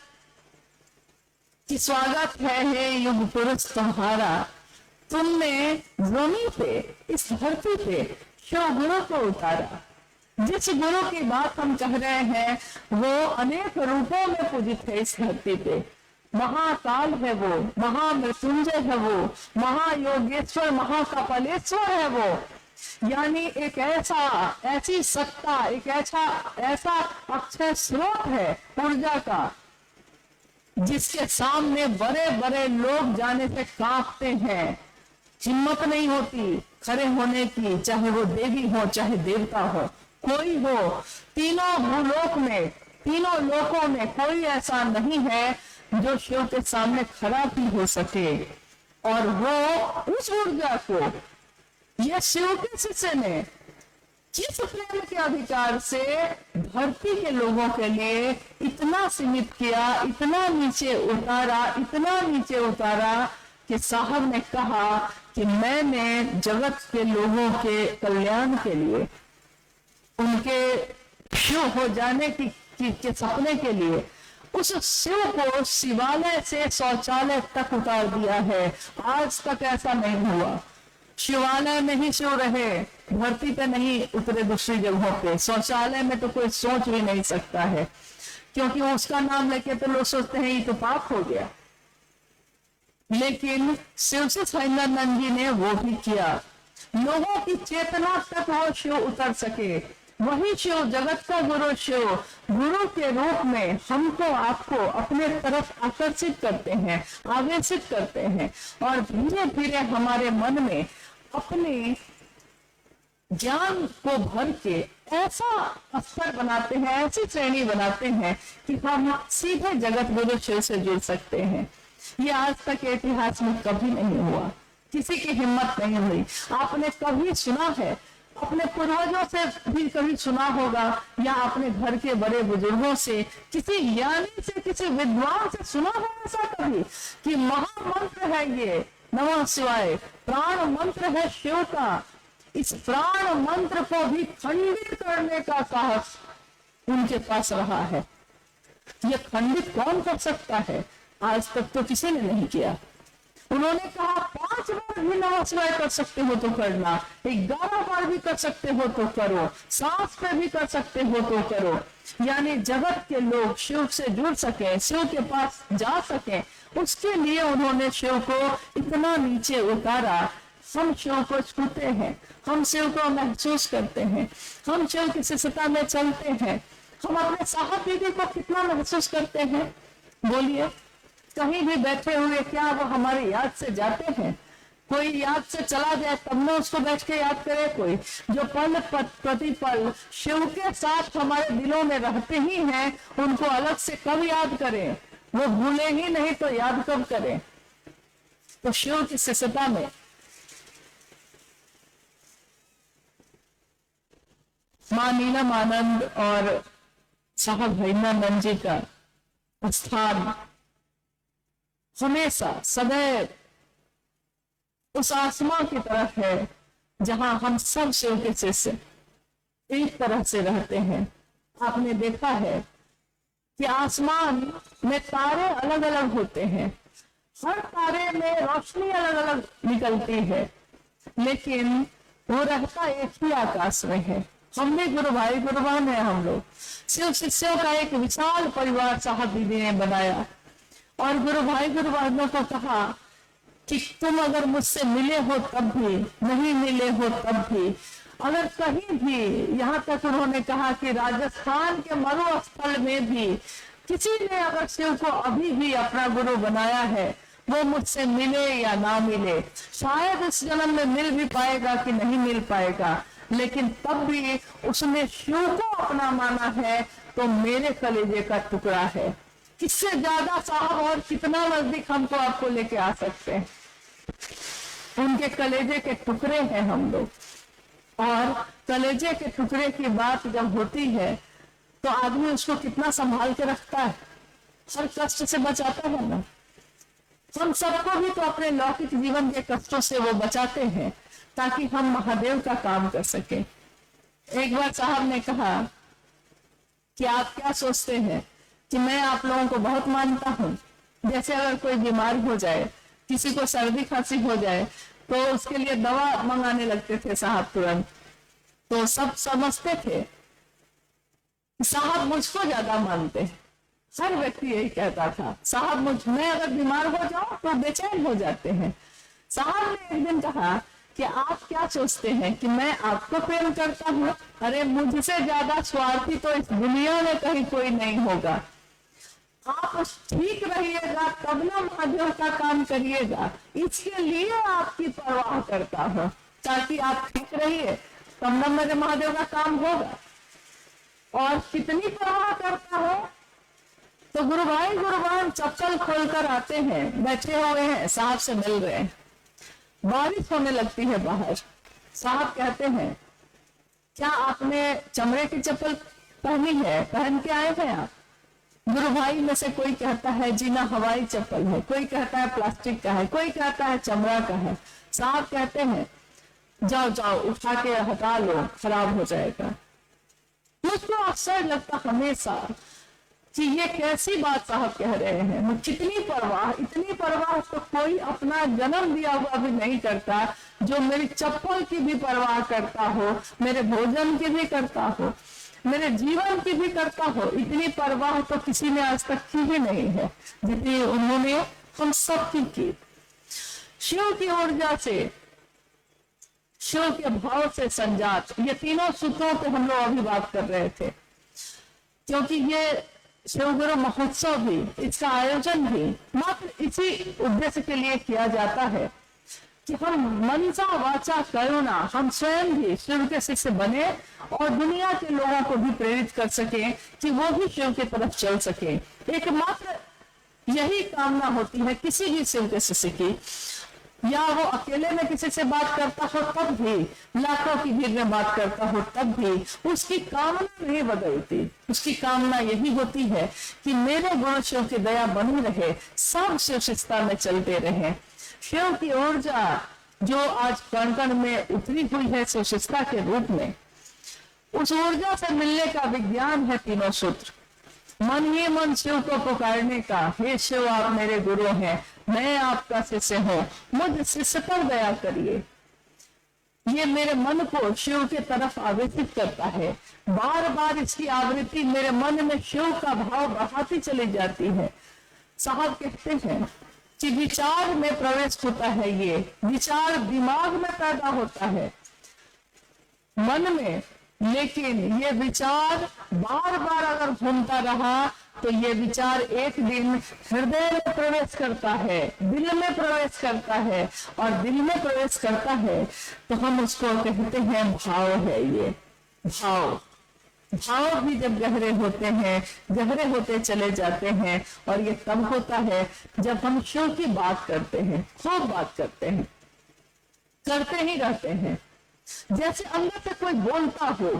कि स्वागत है हे युग पुरुष तुम्हारा, तुमने जमीन पे, इस धरती पे शिव गुरु को उतारा। जिस गुरु की बात हम कह रहे हैं वो अनेक रूपों में पूजित है इस धरती पे। महाकाल है वो, महामृत्युंजय है वो, महायोगेश्वर, महाकपालेश्वर है वो। यानी एक ऐसी सत्ता, एक ऐसा अक्षय स्रोत है ऊर्जा का, जिसके सामने बड़े बड़े लोग जाने से कांपते हैं, हिम्मत नहीं होती खड़े होने की, चाहे वो देवी हो चाहे देवता हो, कोई हो। तीनों भूलोक में, तीनों लोकों में कोई ऐसा नहीं है जो शिव के सामने खड़ा भी हो सके। और वो उस ऊर्जा को ये शिव के शिष्य ने किस प्रेम के अधिकार से धरती के लोगों के लिए इतना सीमित किया, इतना नीचे उतारा, इतना नीचे उतारा कि साहब ने कहा कि मैंने जगत के लोगों के कल्याण के लिए, उनके शिव हो जाने के सपने के लिए उस शिव को शिवालय से शौचालय तक उतार दिया है। आज तक ऐसा नहीं हुआ, शिवालय में ही शिव रहे, धरती पे नहीं उतरे दूसरी जगहों पे। शौचालय में तो कोई सोच भी नहीं सकता है, क्योंकि उसका नाम लेके तो लोग सोचते हैं ये तो पाप हो गया। लेकिन शिव से हरिंद्रानंद जी ने वो भी किया, लोगों की चेतना तक वो शिव उतर सके। वही शिव, जगत का गुरु शिव, गुरु के रूप में हमको आपको अपने तरफ आकर्षित करते हैं, आवेशित करते हैं, और धीरे धीरे हमारे मन में अपने ज्ञान को भर के ऐसा स्तर बनाते हैं, ऐसी श्रेणी बनाते हैं कि हम सीधे जगत गुरु शिव से जुड़ सकते हैं। ये आज तक के इतिहास में कभी नहीं हुआ, किसी की हिम्मत नहीं हुई। आपने कभी सुना है, अपने पूर्वजों से भी कभी सुना होगा, या अपने घर के बड़े बुजुर्गों से, किसी ज्ञानी से, किसी विद्वान से सुना है ऐसा कभी कि महामंत्र है ये नमः शिवाय, प्राण मंत्र है शिव का, इस प्राण मंत्र को भी खंडित करने का साहस उनके पास रहा है। ये खंडित कौन कर सकता है? आज तक तो किसी ने नहीं किया। उन्होंने कहा 5 बार भी नमस्कार कर सकते हो तो करना, 11 बार भी कर सकते हो तो करो, सांस पे भी कर सकते हो तो करो। यानी जगत के लोग शिव से जुड़ सके, शिव के पास जा सके, उसके लिए उन्होंने शिव को इतना नीचे उतारा। हम शिव को छूते हैं, हम शिव को महसूस करते हैं, हम शिव की शिष्यता में चलते हैं। हम अपने साहब दीदी को कितना महसूस करते हैं? बोलिए, कहीं भी बैठे हुए क्या वो हमारी याद से जाते हैं? कोई याद से चला जाए तब न उसको बैठ के याद करे। कोई जो पल प्रतिपल शिव के साथ हमारे दिलों में रहते ही हैं, उनको अलग से कब याद करें? वो भूले ही नहीं तो याद कब करें? तो शिव की शिष्यता में मां नीलम आनंद और साहब हरिनानंद जी का स्थान हमेशा सदैव उस आसमां की तरफ है जहां हम सब शिव के शिष्य एक तरह से रहते हैं। आपने देखा है कि आसमान में तारे अलग अलग होते हैं, हर तारे में रोशनी अलग अलग निकलती है, लेकिन वो रहता एक ही आकाश में है। हम भी गुरु भाई गुरु बहन है। हम लोग शिव शिष्यों का एक विशाल परिवार साहब दीदी ने बनाया और गुरु भाई गुरु बहनों को कहा कि तुम अगर मुझसे मिले हो तब भी, नहीं मिले हो तब भी, अगर कहीं भी, यहाँ तक उन्होंने कहा कि राजस्थान के मरुस्थल में भी किसी ने अगर शिव को अभी भी अपना गुरु बनाया है, वो मुझसे मिले या ना मिले, शायद इस जन्म में मिल भी पाएगा कि नहीं मिल पाएगा, लेकिन तब भी उसने शिव को अपना माना है तो मेरे कलेजे का टुकड़ा है। किससे ज्यादा साहब और कितना नजदीक हमको आपको लेके आ सकते हैं? उनके कलेजे के टुकड़े हैं हम लोग। और कलेजे के टुकड़े की बात जब होती है तो आदमी उसको कितना संभाल के रखता है, हर कष्ट से बचाता है ना। हम सबको भी तो अपने लौकिक जीवन के कष्टों से वो बचाते हैं ताकि हम महादेव का काम कर सके। एक बार साहब ने कहा कि आप क्या सोचते हैं कि मैं आप लोगों को बहुत मानता हूँ। जैसे अगर कोई बीमार हो जाए, किसी को सर्दी खांसी हो जाए तो उसके लिए दवा मंगाने लगते थे साहब तुरंत। तो सब समझते थे साहब मुझको ज्यादा मानते हैं। हर व्यक्ति यही कहता था, साहब मैं अगर बीमार हो जाऊं तो बेचैन हो जाते हैं। साहब ने एक दिन कहा कि आप क्या सोचते हैं कि मैं आपको प्रेम करता हूँ? अरे मुझसे ज्यादा स्वार्थी तो इस दुनिया में कहीं कोई नहीं होगा। आप ठीक रहिएगा तब ना महादेव का काम करिएगा, इसके लिए आपकी परवाह करता हूँ, ताकि आप ठीक रहिए तब ना मेरे महादेव का काम होगा। और कितनी परवाह करता हो तो गुरु भाई गुरु बहन चप्पल खोलकर आते हैं, बैठे हुए हैं, साहब से मिल रहे हैं, बारिश होने लगती है बाहर। साहब कहते हैं क्या आपने चमड़े की चप्पल पहनी है, पहन के आए हैं आप? गुरु भाई में से कोई कहता है जी ना हवाई चप्पल है, कोई कहता है प्लास्टिक का है, कोई कहता है चमड़ा का है। साहब कहते हैं जाओ जाओ उठा के हटा लो, खराब हो जाएगा। मुझको अक्सर लगता हमेशा कि ये कैसी बात साहब कह रहे हैं। कितनी परवाह, इतनी परवाह तो कोई अपना जन्म दिया हुआ भी नहीं करता, जो मेरी चप्पल की भी परवाह करता हो, मेरे भोजन की भी करता हो, मेरे जीवन की भी करता हो। इतनी परवाह तो किसी ने आज तक की ही नहीं है जितनी उन्होंने हम सब की। शिव की ऊर्जा से, शिव के भाव से संजात, ये तीनों सूत्रों पे हम लोग अभी बात कर रहे थे, क्योंकि ये शिव गुरु महोत्सव भी, इसका आयोजन भी मात्र इसी उद्देश्य के लिए किया जाता है कि हम मनसा वाचा करुणा, हम स्वयं भी शिव के शिष्य बने और दुनिया के लोगों को भी प्रेरित कर सके कि वो भी शिव की तरफ चल सके। एकमात्र यही कामना होती है किसी भी शिव के शिष्य की, या वो अकेले में किसी से बात करता हो तब भी, लाखों की भीड़ में बात करता हो तब भी, उसकी कामना नहीं बदलती। उसकी कामना यही होती है कि मेरे गुरु शिव की दया बनी रहे, सब शिव शिष्टता में चलते रहे। शिव की ऊर्जा जो आज कण कण में उतरी हुई है शिष्टता के रूप में, उस ऊर्जा से मिलने का विज्ञान है तीनों सूत्र। मन ही मन शिव को पुकारने का, हे शिव आप मेरे गुरु हैं, मैं आपका शिष्य हूं, मुझ शिष्य पर दया करिए। ये मेरे मन को शिव के तरफ आवेशित करता है। बार बार इसकी आवृत्ति मेरे मन में शिव का भाव बढ़ाती चली जाती है। साहब कहते हैं कि विचार में प्रवेश होता है, ये विचार दिमाग में पैदा होता है मन में, लेकिन ये विचार बार बार अगर घूमता रहा तो ये विचार एक दिन हृदय में प्रवेश करता है, दिल में प्रवेश करता है, और दिल में प्रवेश करता है तो हम उसको कहते हैं भाव है। ये भाव भी जब गहरे होते हैं, गहरे होते चले जाते हैं, और ये तब होता है जब हम शिव की बात करते हैं, खूब बात करते हैं, करते ही रहते हैं। जैसे अंदर से कोई बोलता हो,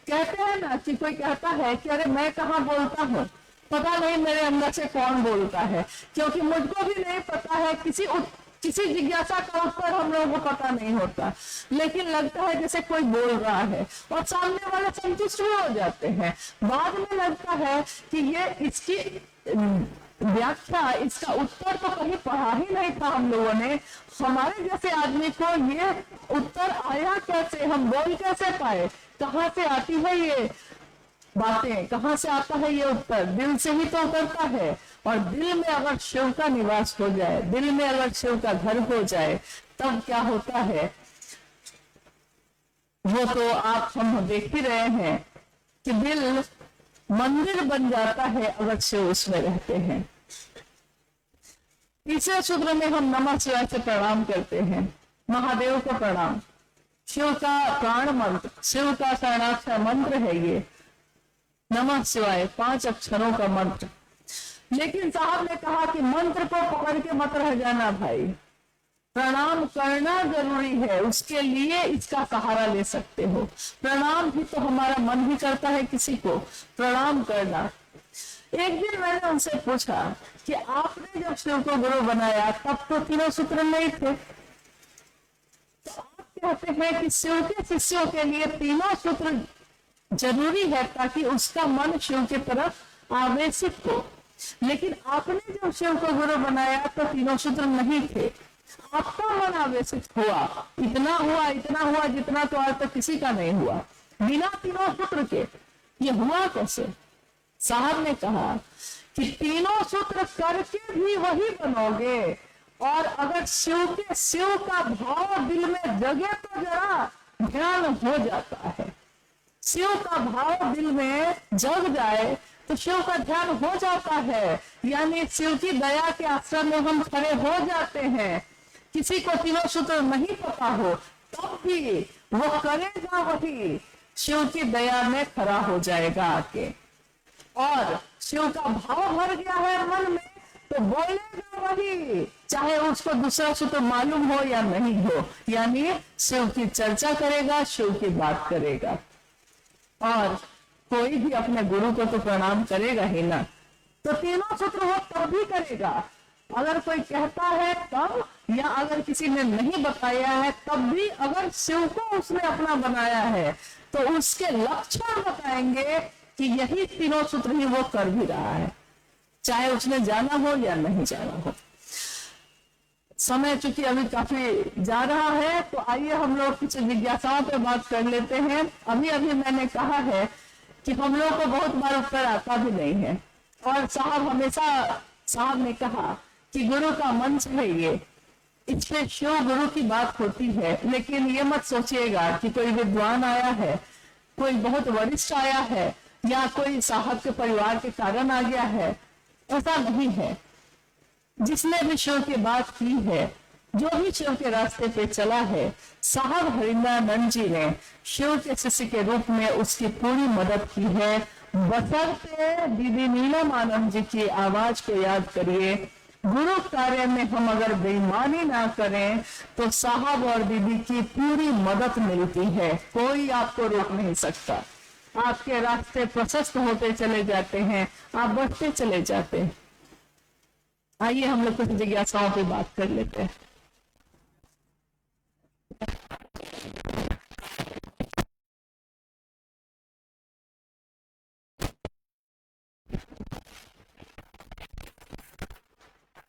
कहते हैं ना कि कोई कहता है कि अरे मैं कहाँ बोलता हूँ, पता नहीं मेरे अंदर से कौन बोलता है, क्योंकि मुझको भी नहीं पता है, किसी जिज्ञासा का उत्तर हम लोगों को पता नहीं होता, लेकिन लगता है जैसे कोई बोल रहा है, और सामने वाले संतुष्ट भी हो जाते हैं। बाद में लगता है कि ये इसकी व्याख्या, इसका उत्तर तो कहीं पढ़ा ही नहीं था हम लोगों ने, हमारे जैसे आदमी को ये उत्तर आया कैसे, हम बोल कैसे पाए, कहाँ से आती है ये बातें, कहाँ से आता है ये उत्तर, दिल से ही तो उतरता है। और दिल में अगर शिव का निवास हो जाए, दिल में अगर शिव का घर हो जाए, तब क्या होता है वो तो आप हम देख ही रहे हैं कि दिल मंदिर बन जाता है अगर शिव उसमें रहते हैं। तीसरे सूत्र में हम नमः शिवाय से प्रणाम करते हैं, महादेव को प्रणाम, शिव का प्राण मंत्र, शिव का शरणाक्षर मंत्र है ये नमः शिवाय, 5 अक्षरों का मंत्र। लेकिन साहब ने कहा कि मंत्र को पकड़ के मत रह जाना भाई, प्रणाम करना जरूरी है, उसके लिए इसका सहारा ले सकते हो। प्रणाम भी तो हमारा मन ही करता है किसी को प्रणाम करना। एक दिन मैंने उनसे पूछा कि आपने जब शिव को गुरु बनाया तब तो तीनों सूत्र नहीं थे, तो आप कहते हैं कि शिव के शिष्यों के लिए तीनों सूत्र जरूरी है ताकि उसका मन शिव की तरफ आवेशित हो, लेकिन आपने जब शिव को गुरु बनाया तो तीनों सूत्र नहीं थे, आपका मन आवेशित हुआ, इतना हुआ जितना तो आज तक किसी का नहीं हुआ बिना तीनों सूत्र के। ये हुआ कैसे? साहब ने कहा कि तीनों सूत्र करके भी वही बनोगे, और अगर शिव का भाव दिल में जगे तो जरा ध्यान हो जाता है। शिव का भाव दिल में जग जाए तो शिव का ध्यान हो जाता है, यानी शिव की दया के आश्रम में हम खड़े हो जाते हैं। किसी को तीनों सूत्र नहीं पता हो तब भी वो करेगा वही, शिव की दया में खड़ा हो जाएगा आके, और शिव का भाव भर गया है मन में तो बोलेगा वही, चाहे उसको दूसरा सूत्र मालूम हो या नहीं हो, यानी शिव की चर्चा करेगा, शिव की बात करेगा। और कोई भी अपने गुरु को तो प्रणाम करेगा ही ना, तो तीनों सूत्र हो तब भी करेगा। अगर कोई कहता है तब, या अगर किसी ने नहीं बताया है तब भी, अगर शिव को उसने अपना बनाया है तो उसके लक्षण बताएंगे कि यही तीनों सूत्र ही वो कर भी रहा है, चाहे उसने जाना हो या नहीं जाना हो। समय चूंकि अभी काफी जा रहा है तो आइए हम लोग कुछ जिज्ञासाओं पे बात कर लेते हैं। अभी मैंने कहा है कि हम लोग को बहुत बार उत्तर आता भी नहीं है, और साहब ने कहा कि गुरु का मंच है ये, इस पे शिव गुरु की बात होती है, लेकिन ये मत सोचिएगा कि कोई विद्वान आया है, कोई बहुत वरिष्ठ आया है, या कोई साहब के परिवार के कारण आ गया है, ऐसा नहीं है। जिसने भी शिव की बात की है, जो भी शिव के रास्ते पे चला है, साहब हरिंद्रानंद जी ने शिव के शिष्य के रूप में उसकी पूरी मदद की है। बशर्ते दीदी नीलम आनंद जी की आवाज को याद करिए। गुरु कार्य में हम अगर बेईमानी ना करें तो साहब और दीदी की पूरी मदद मिलती है, कोई आपको रोक नहीं सकता। आपके रास्ते प्रशस्त होते चले जाते हैं, आप बढ़ते चले जाते हैं। आइए हम लोग कुछ जिज्ञासाओं पे बात कर लेते हैं।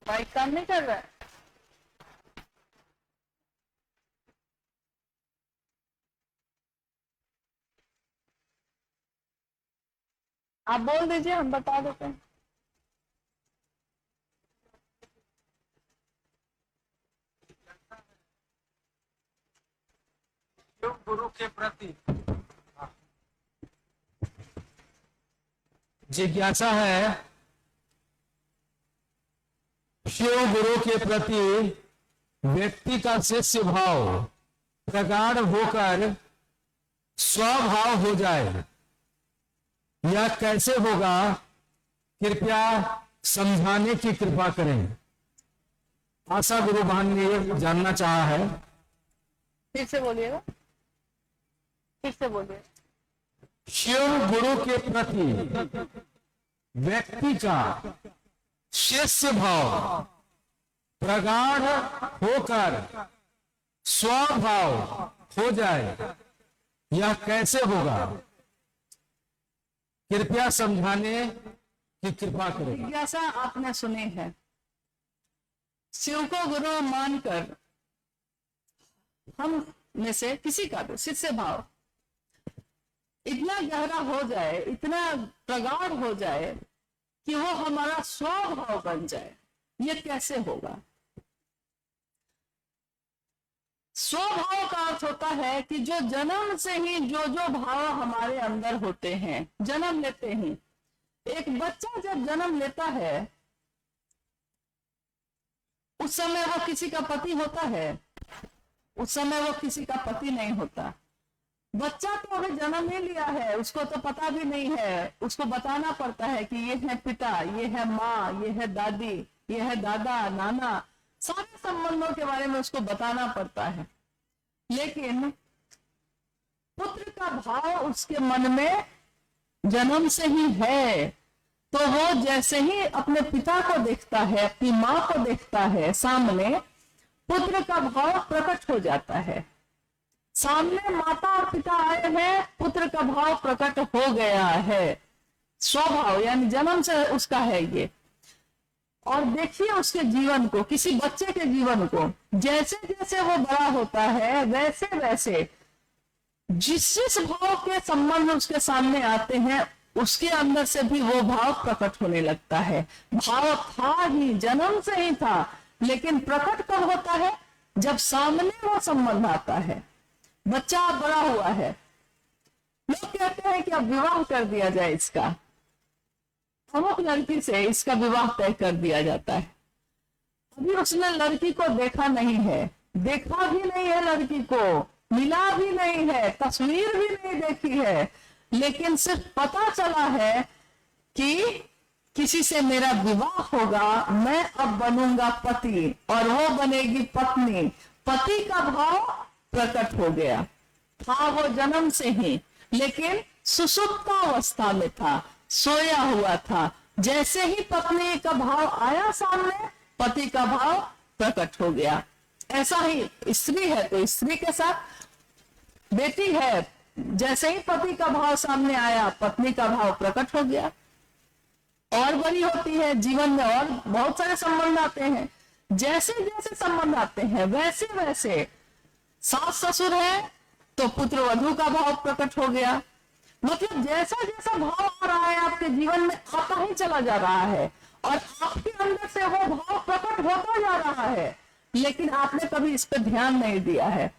माइक काम नहीं कर रहा है। आप बोल दीजिए, हम बता देते हैं। शिव गुरु के प्रति जिज्ञासा है शिव गुरु के प्रति व्यक्ति का शिष्य भाव प्रगाढ़ होकर स्वभाव हो जाए, यह कैसे होगा, कृपया समझाने की कृपा करें। आशा गुरु बहन ने ये जानना चाहा है। फिर से बोलिएगा, फिर से बोलिए। शिव गुरु के प्रति व्यक्ति का शिष्य भाव प्रगाढ़ होकर स्वभाव हो जाए, यह कैसे होगा, कृपया समझाने की कृपा करें। जिज्ञासा आपने सुनी है। शिव को गुरु मानकर हम में से किसी का भी शिष्य भाव इतना गहरा हो जाए, इतना प्रगाढ़ हो जाए कि वो हमारा स्वभाव बन जाए, ये कैसे होगा? स्वभाव का अर्थ होता है कि जो जन्म से ही जो जो भाव हमारे अंदर होते हैं, जन्म लेते ही। एक बच्चा जब जन्म लेता है उस समय वो किसी का पति होता है, उस समय वो किसी का पति नहीं होता। बच्चा तो अभी जन्म ही लिया है, उसको तो पता भी नहीं है, उसको बताना पड़ता है कि ये है पिता, ये है माँ, ये है दादी, ये है दादा, नाना, सारे संबंधों के बारे में उसको बताना पड़ता है। लेकिन पुत्र का भाव उसके मन में जन्म से ही है, तो वो जैसे ही अपने पिता को देखता है, अपनी माँ को देखता है सामने, पुत्र का भाव प्रकट हो जाता है। सामने माता और पिता आए हैं, पुत्र का भाव प्रकट हो गया है। स्वभाव यानी जन्म से उसका है ये। और देखिए उसके जीवन को, किसी बच्चे के जीवन को, जैसे जैसे वो बड़ा होता है वैसे वैसे जिस जिस भाव के संबंध उसके सामने आते हैं उसके अंदर से भी वो भाव प्रकट होने लगता है। भाव था ही, जन्म से ही था, लेकिन प्रकट कब होता है? जब सामने वो संबंध आता है। बच्चा बड़ा हुआ है, लोग कहते हैं कि अब विवाह कर दिया जाए इसका, अमुक लड़की से इसका विवाह तय कर दिया जाता है। अभी उसने लड़की को देखा नहीं है, देखा भी नहीं है, लड़की को मिला भी नहीं है, तस्वीर भी नहीं देखी है, लेकिन सिर्फ पता चला है कि किसी से मेरा विवाह होगा, मैं अब बनूंगा पति और वो बनेगी पत्नी। पति का भाव प्रकट हो गया। था वो जन्म से ही, लेकिन सुसुप्तावस्था में था, सोया हुआ था। जैसे ही पत्नी का भाव आया सामने, पति का भाव प्रकट हो गया। ऐसा ही स्त्री है तो स्त्री के साथ, बेटी है, जैसे ही पति का भाव सामने आया, पत्नी का भाव प्रकट हो गया। और बड़ी होती है जीवन में, और बहुत सारे संबंध आते हैं। जैसे जैसे संबंध आते हैं वैसे वैसे सास ससुर है तो पुत्र वधू का भाव प्रकट हो गया। मतलब जैसा जैसा भाव आ रहा है आपके जीवन में, आता ही चला जा रहा है और आपके अंदर से वो भाव प्रकट होता जा रहा है, लेकिन आपने कभी इस पर ध्यान नहीं दिया है,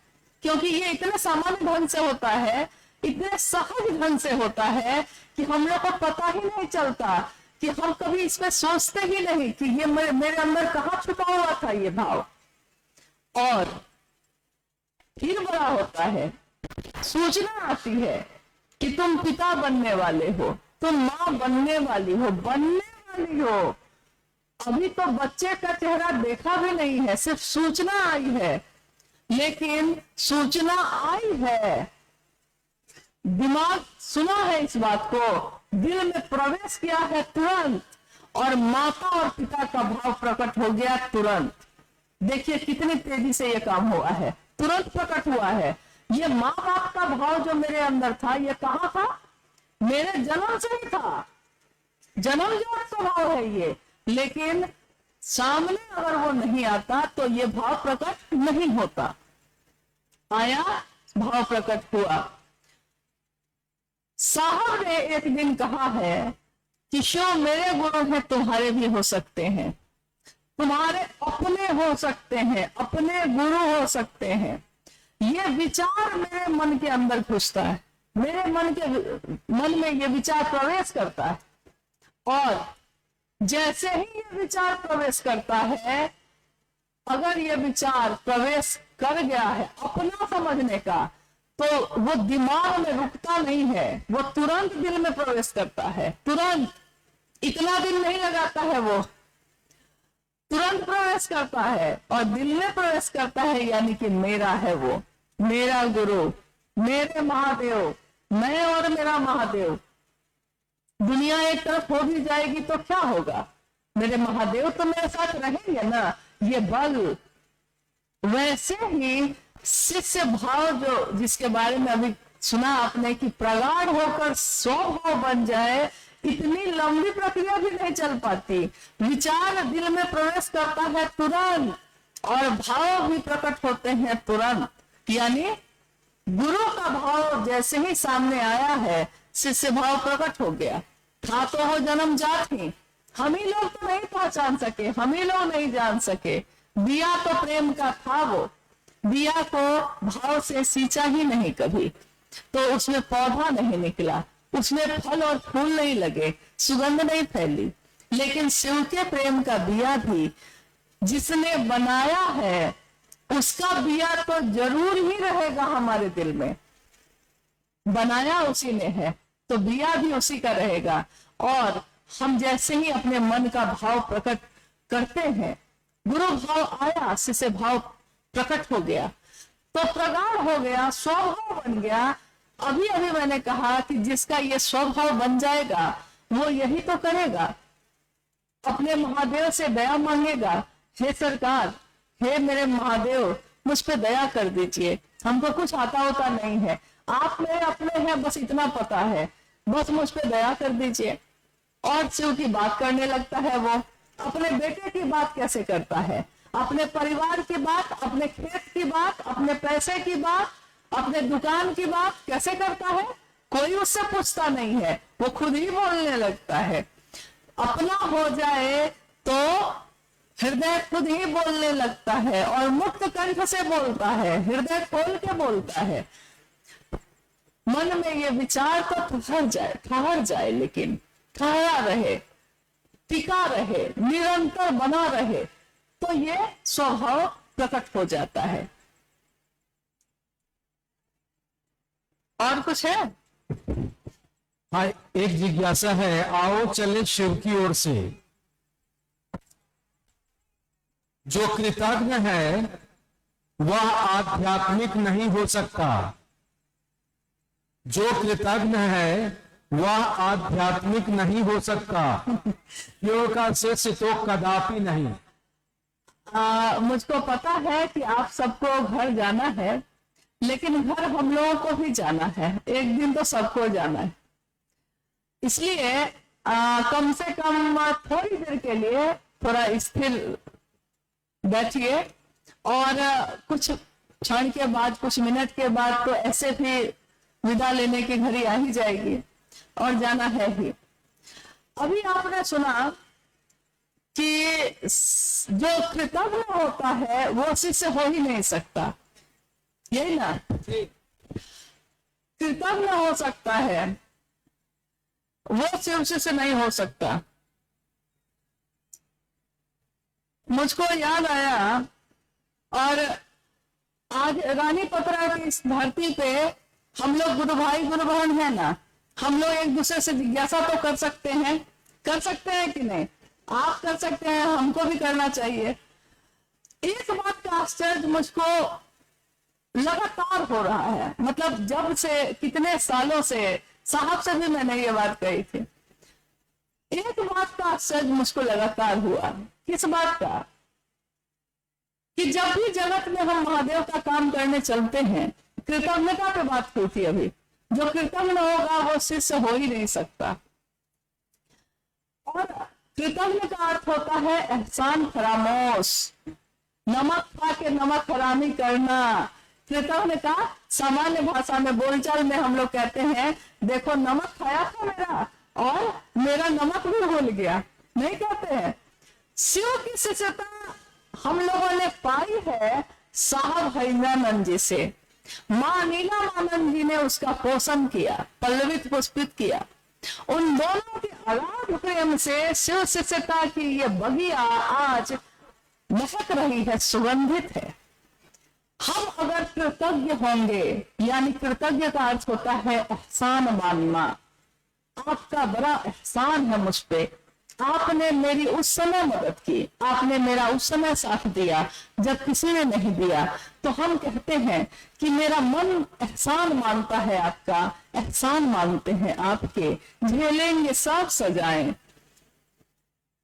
क्योंकि ये इतने सामान्य ढंग से होता है, इतने सहज ढंग से होता है कि हम लोग को पता ही नहीं चलता, कि हम कभी इसमें सोचते ही नहीं कि ये मेरे अंदर कहाँ छुपा हुआ था ये भाव। और फिर बड़ा होता है, सूचना आती है कि तुम पिता बनने वाले हो, तुम माँ बनने वाली हो, अभी तो बच्चे का चेहरा देखा भी नहीं है, सिर्फ सूचना आई है। लेकिन सूचना आई है, दिमाग सुना है इस बात को, दिल में प्रवेश किया है तुरंत, और माता और पिता का भाव प्रकट हो गया तुरंत। देखिए कितनी तेजी से यह काम हुआ है। तुरंत प्रकट हुआ है। ये माँ बाप का भाव जो मेरे अंदर था, ये कहाँ था? मेरे जन्म से ही था, जन्मजात स्वभाव है ये। लेकिन सामने अगर वो नहीं आता तो ये भाव प्रकट नहीं होता। आया, भाव प्रकट हुआ। साहब ने एक दिन कहा है कि शो मेरे गुरु हैं, तुम्हारे भी हो सकते हैं, तुम्हारे अपने हो सकते हैं, अपने गुरु हो सकते हैं। ये विचार मेरे मन के अंदर घुसता है, मेरे मन में ये विचार प्रवेश करता है। और जैसे ही ये विचार प्रवेश करता है, अगर ये विचार प्रवेश कर गया है अपना समझने का, तो वो दिमाग में रुकता नहीं है, वो तुरंत दिल में प्रवेश करता है। तुरंत, इतना दिन नहीं लगाता है, वो तुरंत प्रवेश करता है और दिल में प्रवेश करता है। यानी कि मेरा है वो, मेरा गुरु, मेरे महादेव, मैं और मेरा महादेव। दुनिया एक तरफ हो भी जाएगी तो क्या होगा, मेरे महादेव तो मेरे साथ रहेंगे ना। ये बल, वैसे ही शिष्य भाव जो जिसके बारे में अभी सुना आपने कि प्रगाढ़ होकर स्वभाव बन जाए, इतनी लंबी प्रक्रिया भी नहीं चल पाती। विचार दिल में प्रवेश करता है तुरंत और भाव भी प्रकट होते हैं तुरंत। यानी गुरु का भाव जैसे ही सामने आया है, शिष्य भाव प्रकट हो गया। था तो हो जन्मजात ही, हम ही लोग तो नहीं पहचान सके, हम ही लोग नहीं जान सके। दिया तो प्रेम का था वो, दिया को भाव से सींचा ही नहीं कभी, तो उसमें पौधा नहीं निकला, उसमें फल और फूल नहीं लगे, सुगंध नहीं फैली। लेकिन शिव के प्रेम का दिया भी जिसने बनाया है, उसका दिया तो जरूर ही रहेगा हमारे दिल में। बनाया उसी ने है तो दिया भी उसी का रहेगा। और हम जैसे ही अपने मन का भाव प्रकट करते हैं, गुरु भाव आया, शिष्य भाव प्रकट हो गया, तो प्रगाढ़ हो गया, स्वभाव बन गया। अभी अभी मैंने कहा कि जिसका ये स्वभाव बन जाएगा वो यही तो करेगा, अपने महादेव से दया मांगेगा। हे सरकार, हे मेरे महादेव, मुझ पे दया कर दीजिए, हमको कुछ आता होता नहीं है, आप मेरे अपने हैं, बस इतना पता है, बस मुझ पे दया कर दीजिए। और शिव की बात करने लगता है वो। अपने बेटे की बात कैसे करता है, अपने परिवार की बात, अपने खेत की बात, अपने पैसे की बात, अपने दुकान की बात कैसे करता है? कोई उससे पूछता नहीं है, वो खुद ही बोलने लगता है। अपना हो जाए तो हृदय खुद ही बोलने लगता है और मुक्त कंठ से बोलता है, हृदय खोल के बोलता है। मन में ये विचार तो ठहर जाए, लेकिन ठहरा रहे, टिका रहे, निरंतर बना रहे, तो ये स्वभाव प्रकट हो जाता है। और कुछ है? हाँ, एक जिज्ञासा है, आओ चले शिव की ओर से। जो कृतज्ञ है वह आध्यात्मिक नहीं हो सकता, जो कृतज्ञ है वह आध्यात्मिक नहीं हो सकता, योग का शिष्य तो कदापि नहीं। मुझको पता है कि आप सबको घर जाना है, लेकिन घर हम लोगों को भी जाना है, एक दिन तो सबको जाना है। इसलिए कम से कम थोड़ी देर के लिए थोड़ा स्थिर बैठिए और कुछ क्षण के बाद, कुछ मिनट के बाद तो ऐसे भी विदा लेने की घड़ी आ ही जाएगी और जाना है ही। अभी आपने सुना कि जो कृतज्ञ होता है वो शिष्य हो ही नहीं सकता, यही ना? कृतज्ञ हो सकता है, वो शिव शिष्य नहीं हो सकता। मुझको याद आया, और आज रानी पत्रा की इस धरती पे हम लोग गुरु भाई गुरु बहन है ना, हम लोग एक दूसरे से जिज्ञासा तो कर सकते हैं कि नहीं? आप कर सकते हैं, हमको भी करना चाहिए। एक बात का आश्चर्य मुझको लगातार हो रहा है, मतलब जब से, कितने सालों से, साहब से भी मैंने ये बात कही थी। एक बात का आश्चर्य मुझको लगातार हुआ। किस बात का? कि जब भी जगत में हम महादेव का काम करने चलते हैं, कृतज्ञता पे बात हुई थी अभी, जो कृतज्ञ होगा वो शिष्य हो ही नहीं सकता। और कृतज्ञ का अर्थ होता है एहसान फरामोश, नमक खा के नमक हरामी करना। कृतज्ञ का सामान्य भाषा में, बोलचाल में हम लोग कहते हैं, देखो नमक खाया था मेरा और मेरा नमक भी भूल गया, नहीं कहते हैं। शिव की शिष्यता हम लोगों ने पाई है साहब हरिंद्रानंद जी से। मां नीलमानंद जी ने उसका पोषण किया, पल्लवित पुष्पित किया। उन दोनों के अगाध प्रेम से शिव शिष्यता की ये बगिया आज महक रही है, सुगंधित है। हम अगर कृतज्ञ होंगे, यानी कृतज्ञ का अर्थ होता है एहसान मानना। आपका बड़ा एहसान है मुझ पे, आपने मेरी उस समय मदद की, आपने मेरा उस समय साथ दिया जब किसी ने नहीं दिया। तो हम कहते हैं कि मेरा मन एहसान मानता है, आपका एहसान मानते हैं आपके, झेलेंगे सब सजाएं।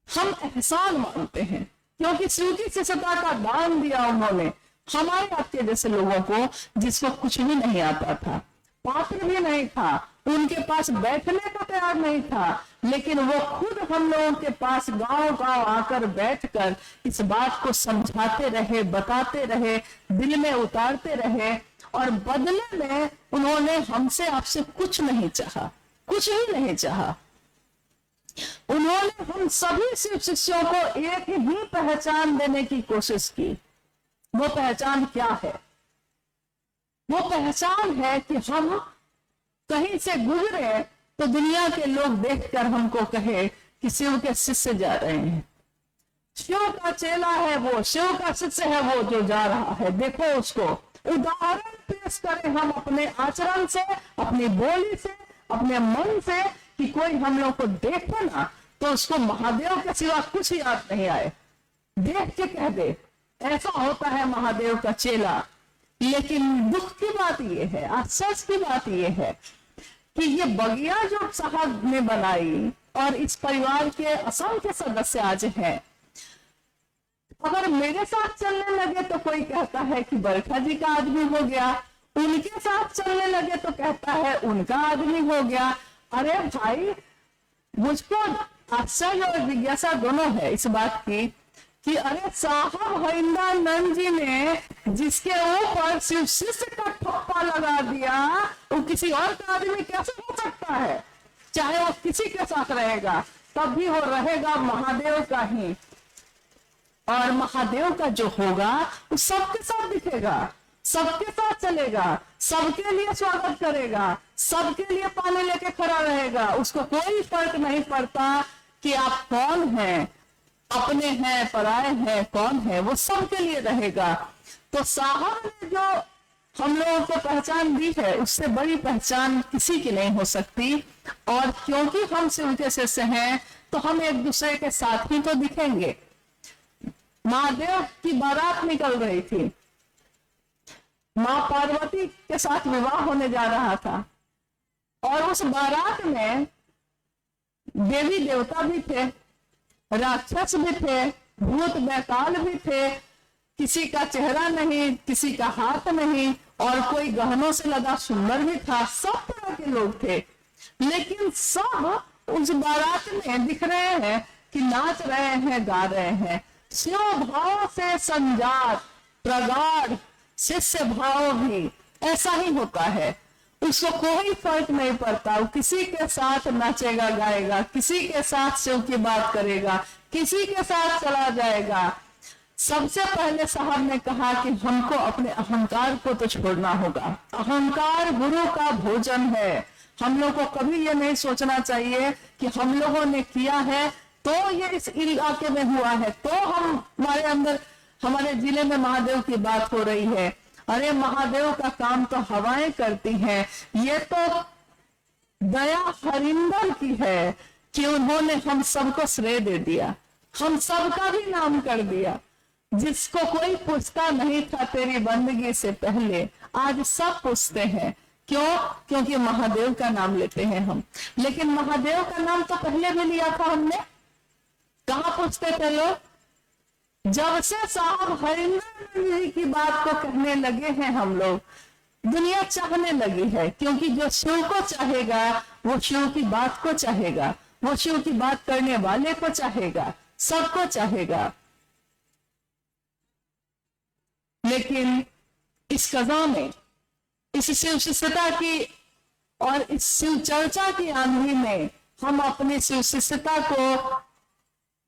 हम एहसान मानते हैं क्योंकि शिव की शिष्यता का दान दिया उन्होंने हमारे आपके जैसे लोगों को, जिसको कुछ भी नहीं आता था, पात्र भी नहीं था, उनके पास बैठने को तैयार नहीं था, लेकिन वो खुद हम लोगों के पास गांव गांव आकर बैठकर इस बात को समझाते रहे, बताते रहे, दिल में उतारते रहे। और बदले में उन्होंने हमसे आपसे कुछ नहीं चाहा, कुछ ही नहीं चाहा। उन्होंने हम सभी शिव शिष्यों को एक ही पहचान देने की कोशिश की। वो पहचान क्या है? वो पहचान है कि हम कहीं से गुजरे तो दुनिया के लोग देखकर हमको कहे कि शिव के शिष्य जा रहे हैं, शिव का चेला है वो, शिव का शिष्य है वो जो जा रहा है, देखो उसको। उदाहरण पेश करें हम अपने आचरण से, अपनी बोली से, अपने मन से, कि कोई हम लोग को देखे ना तो उसको महादेव के सिवा कुछ याद नहीं आए, देख के कह दे ऐसा होता है महादेव का चेला। लेकिन दुख की बात यह है, अफसोस की बात यह है कि ये बगिया जो साहब ने बनाई और इस परिवार के असंख्य सदस्य आज हैं, अगर मेरे साथ चलने लगे तो कोई कहता है कि बरखा जी का आदमी हो गया, उनके साथ चलने लगे तो कहता है उनका आदमी हो गया। अरे भाई, मुझको आश्चर्य और जिज्ञासा दोनों है इस बात की कि अरे साहब हरिंद्रानंद जी ने जिसके ऊपर शिव शिष्य का ठप्पा लगा दिया, वो किसी और का आदमी कैसे हो सकता है? चाहे वो किसी के साथ रहेगा तब भी वो रहेगा महादेव का ही, और महादेव का जो होगा वो सबके साथ दिखेगा, सबके साथ चलेगा, सबके लिए स्वागत करेगा, सबके लिए पानी लेके खड़ा रहेगा। उसको कोई फर्क नहीं पड़ता कि आप कौन हैं, अपने हैं, पराए हैं, कौन है, वो सबके लिए रहेगा। तो साहब ने जो हम लोगों को पहचान दी है, उससे बड़ी पहचान किसी की नहीं हो सकती। और क्योंकि हम शिव के शिष्य हैं तो हम एक दूसरे के साथ ही तो दिखेंगे। महादेव की बारात निकल रही थी, मां पार्वती के साथ विवाह होने जा रहा था, और उस बारात में देवी देवता भी थे, राक्षस भी थे, भूत बैताल भी थे, किसी का चेहरा नहीं, किसी का हाथ नहीं, और कोई गहनों से लदा सुंदर भी था, सब तरह के लोग थे। लेकिन सब उस बारात में दिख रहे हैं कि नाच रहे हैं, गा रहे हैं। शिव भाव से संजात प्रगाढ़ शिष्य भाव भी ऐसा ही होता है, उसको कोई फर्क नहीं पड़ता। वो किसी के साथ नाचेगा, गाएगा, किसी के साथ शिव की बात करेगा, किसी के साथ चला जाएगा। सबसे पहले साहब ने कहा कि हमको अपने अहंकार को तो छोड़ना होगा। अहंकार गुरु का भोजन है। हम लोग को कभी ये नहीं सोचना चाहिए कि हम लोगों ने किया है तो ये इस इलाके में हुआ है, तो हमारे अंदर, हमारे जिले में महादेव की बात हो रही है। अरे महादेव का काम तो हवाएं करती हैं। ये तो दया हरिंदर की है कि उन्होंने हम सबको श्रेय दे दिया, हम सबका भी नाम कर दिया। जिसको कोई पूछता नहीं था तेरी बंदगी से पहले, आज सब पूछते हैं। क्यों? क्योंकि महादेव का नाम लेते हैं हम। लेकिन महादेव का नाम तो पहले भी लिया था हमने। कहाँ पूछते थे लोग? जब से साहब हरिंद्र जी की बात को कहने लगे हैं हम लोग, दुनिया चाहने लगी है, क्योंकि जो शिव को चाहेगा वो शिव की बात को चाहेगा, वो शिव की बात करने वाले को चाहेगा, सबको चाहेगा। लेकिन इस कज़ा में, इस शिव शिष्यता की और इस शिव चर्चा की आंधी में हम अपनी शिव शिष्यता को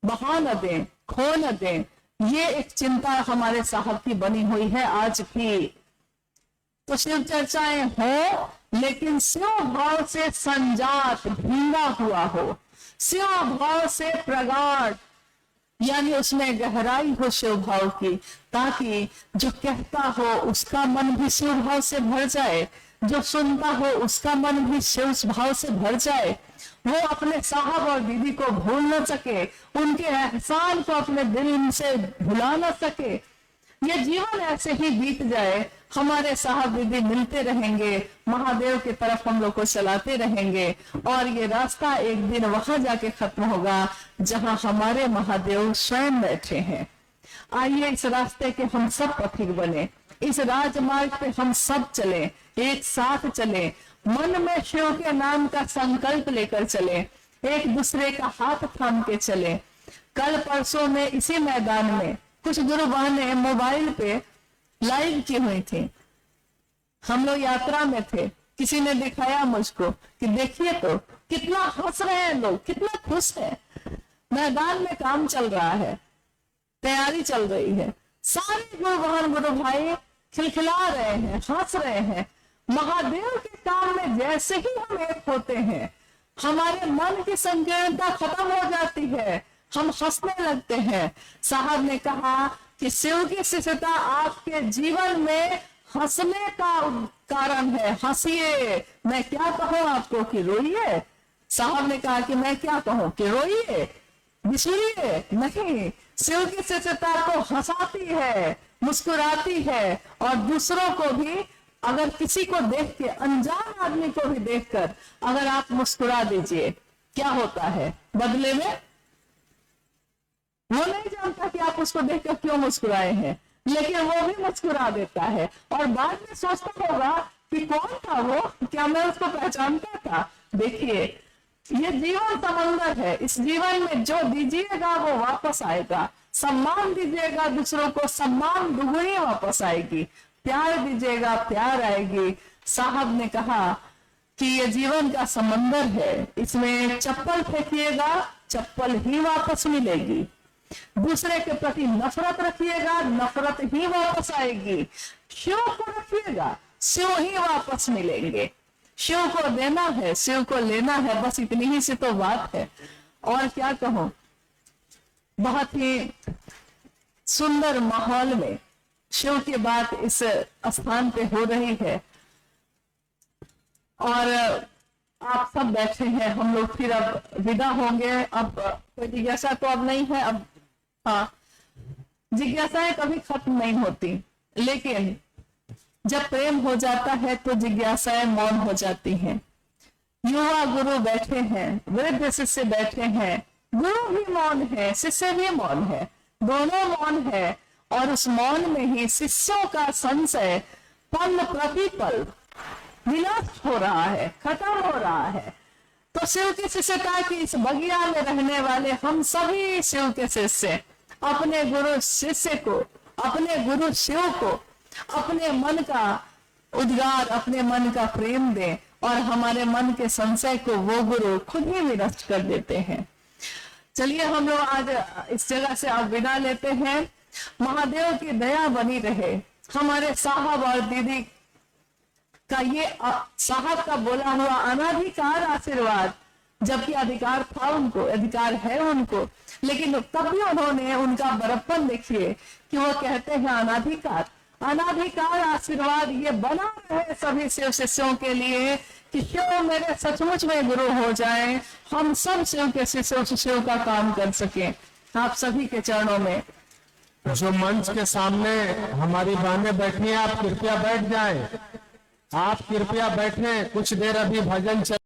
बहा न दें, खो न दें, ये एक चिंता हमारे साहब की बनी हुई है आज भी। तो शिव चर्चाएं हो, लेकिन शिव भाव से संजात, भींगा हुआ हो, शिव भाव से प्रगाढ़, यानी उसमें गहराई हो शिव भाव की, ताकि जो कहता हो उसका मन भी शिव भाव से भर जाए, जो सुनता हो उसका मन भी शिव भाव से भर जाए, वो अपने साहब और दीदी को भूल न सके, उनके एहसान को अपने दिल से भुला न सके। ये जीवन ऐसे ही बीत जाए, हमारे साहब दीदी मिलते रहेंगे, महादेव की तरफ हम लोग को चलाते रहेंगे, और ये रास्ता एक दिन वहां जाके खत्म होगा जहां हमारे महादेव स्वयं बैठे हैं। आइए इस रास्ते के हम सब पथिक बने, इस राजमार्ग पे हम सब चले, एक साथ चले, मन में शिव के नाम का संकल्प लेकर चले, एक दूसरे का हाथ थाम के चले। कल परसों में इसी मैदान में कुछ गुरु बहनें मोबाइल पे लाइव की हुई थी, हम लोग यात्रा में थे, किसी ने दिखाया मुझको कि देखिए तो कितना हंस रहे हैं लोग, कितना खुश है, मैदान में काम चल रहा है, तैयारी चल रही है, सारे गुरु बहन गुरु भाई खिलखिला रहे हैं, हंस रहे हैं। महादेव के काम में जैसे ही हम एक होते हैं, हमारे मन की संकीर्णता खत्म हो जाती है, हम हंसने लगते हैं। साहब ने कहा कि शिव की शिष्यता आपके जीवन में हंसने का कारण है, हंसिए। मैं क्या कहूं आपको कि रोइए? साहब ने कहा कि मैं क्या कहूं कि रोइए, बिछड़िए नहीं। शिव की शिष्यता को हंसाती है, मुस्कुराती है, और दूसरों को भी, अगर किसी को देख के, अनजान आदमी को भी देखकर अगर आप मुस्कुरा दीजिए, क्या होता है बदले में? वो नहीं जानता कि आप उसको देखकर क्यों मुस्कुराए हैं, लेकिन वो भी मुस्कुरा देता है, और बाद में सोचता होगा कि कौन था वो, क्या मैं उसको पहचानता था। देखिए, ये जीवन समंदर है, इस जीवन में जो दीजिएगा वो वापस आएगा। सम्मान दीजिएगा दूसरों को, सम्मान दुगुनी वापस आएगी। प्यार दीजिएगा, प्यार आएगी। साहब ने कहा कि ये जीवन का समंदर है, इसमें चप्पल फेंकिएगा, चप्पल ही वापस मिलेगी। दूसरे के प्रति नफरत रखिएगा, नफरत ही वापस आएगी। शिव को रखिएगा, शिव ही वापस मिलेंगे। शिव को देना है, शिव को लेना है, बस इतनी ही से तो बात है। और क्या कहूं, बहुत ही सुंदर माहौल में शिव की बात इस स्थान पे हो रही है, और आप सब बैठे हैं, हम लोग फिर अब विदा होंगे। अब कोई जिज्ञासा तो अब नहीं है, अब हाँ, जिज्ञासाएं कभी खत्म नहीं होती, लेकिन जब प्रेम हो जाता है तो जिज्ञासाएं मौन हो जाती हैं। युवा गुरु बैठे हैं, वृद्ध शिष्य बैठे हैं, गुरु भी मौन है, शिष्य भी मौन है, दोनों मौन है, और उस मौन में ही शिष्यों का संशय पल प्रतिपल विनष्ट हो रहा है, खत्म हो रहा है। तो शिव की शिष्यता की इस बगिया में रहने वाले हम सभी शिव के शिष्य अपने गुरु शिष्य को, अपने गुरु शिव को अपने मन का उद्गार, अपने मन का प्रेम दें, और हमारे मन के संशय को वो गुरु खुद ही विनष्ट कर देते हैं। चलिए हम लोग आज इस जगह से अब विदा लेते हैं। महादेव की दया बनी रहे, हमारे साहब और दीदी का ये साहब का बोला हुआ अनाधिकार आशीर्वाद, जबकि अधिकार था उनको, अधिकार है उनको, लेकिन तब भी उन्होंने उनका बड़प्पन देखिए कि वो कहते हैं अनाधिकार। अनाधिकार आशीर्वाद ये बना रहे सभी शिव शिष्यों के लिए कि शिव मेरे सचमुच में गुरु हो जाए, हम सब शिव के शिष्यों का काम कर सके। आप सभी के चरणों में जो मंच के सामने हमारी बहनें बैठी हैं, आप कृपया बैठ जाएं, आप कृपया बैठें, कुछ देर अभी भजन चल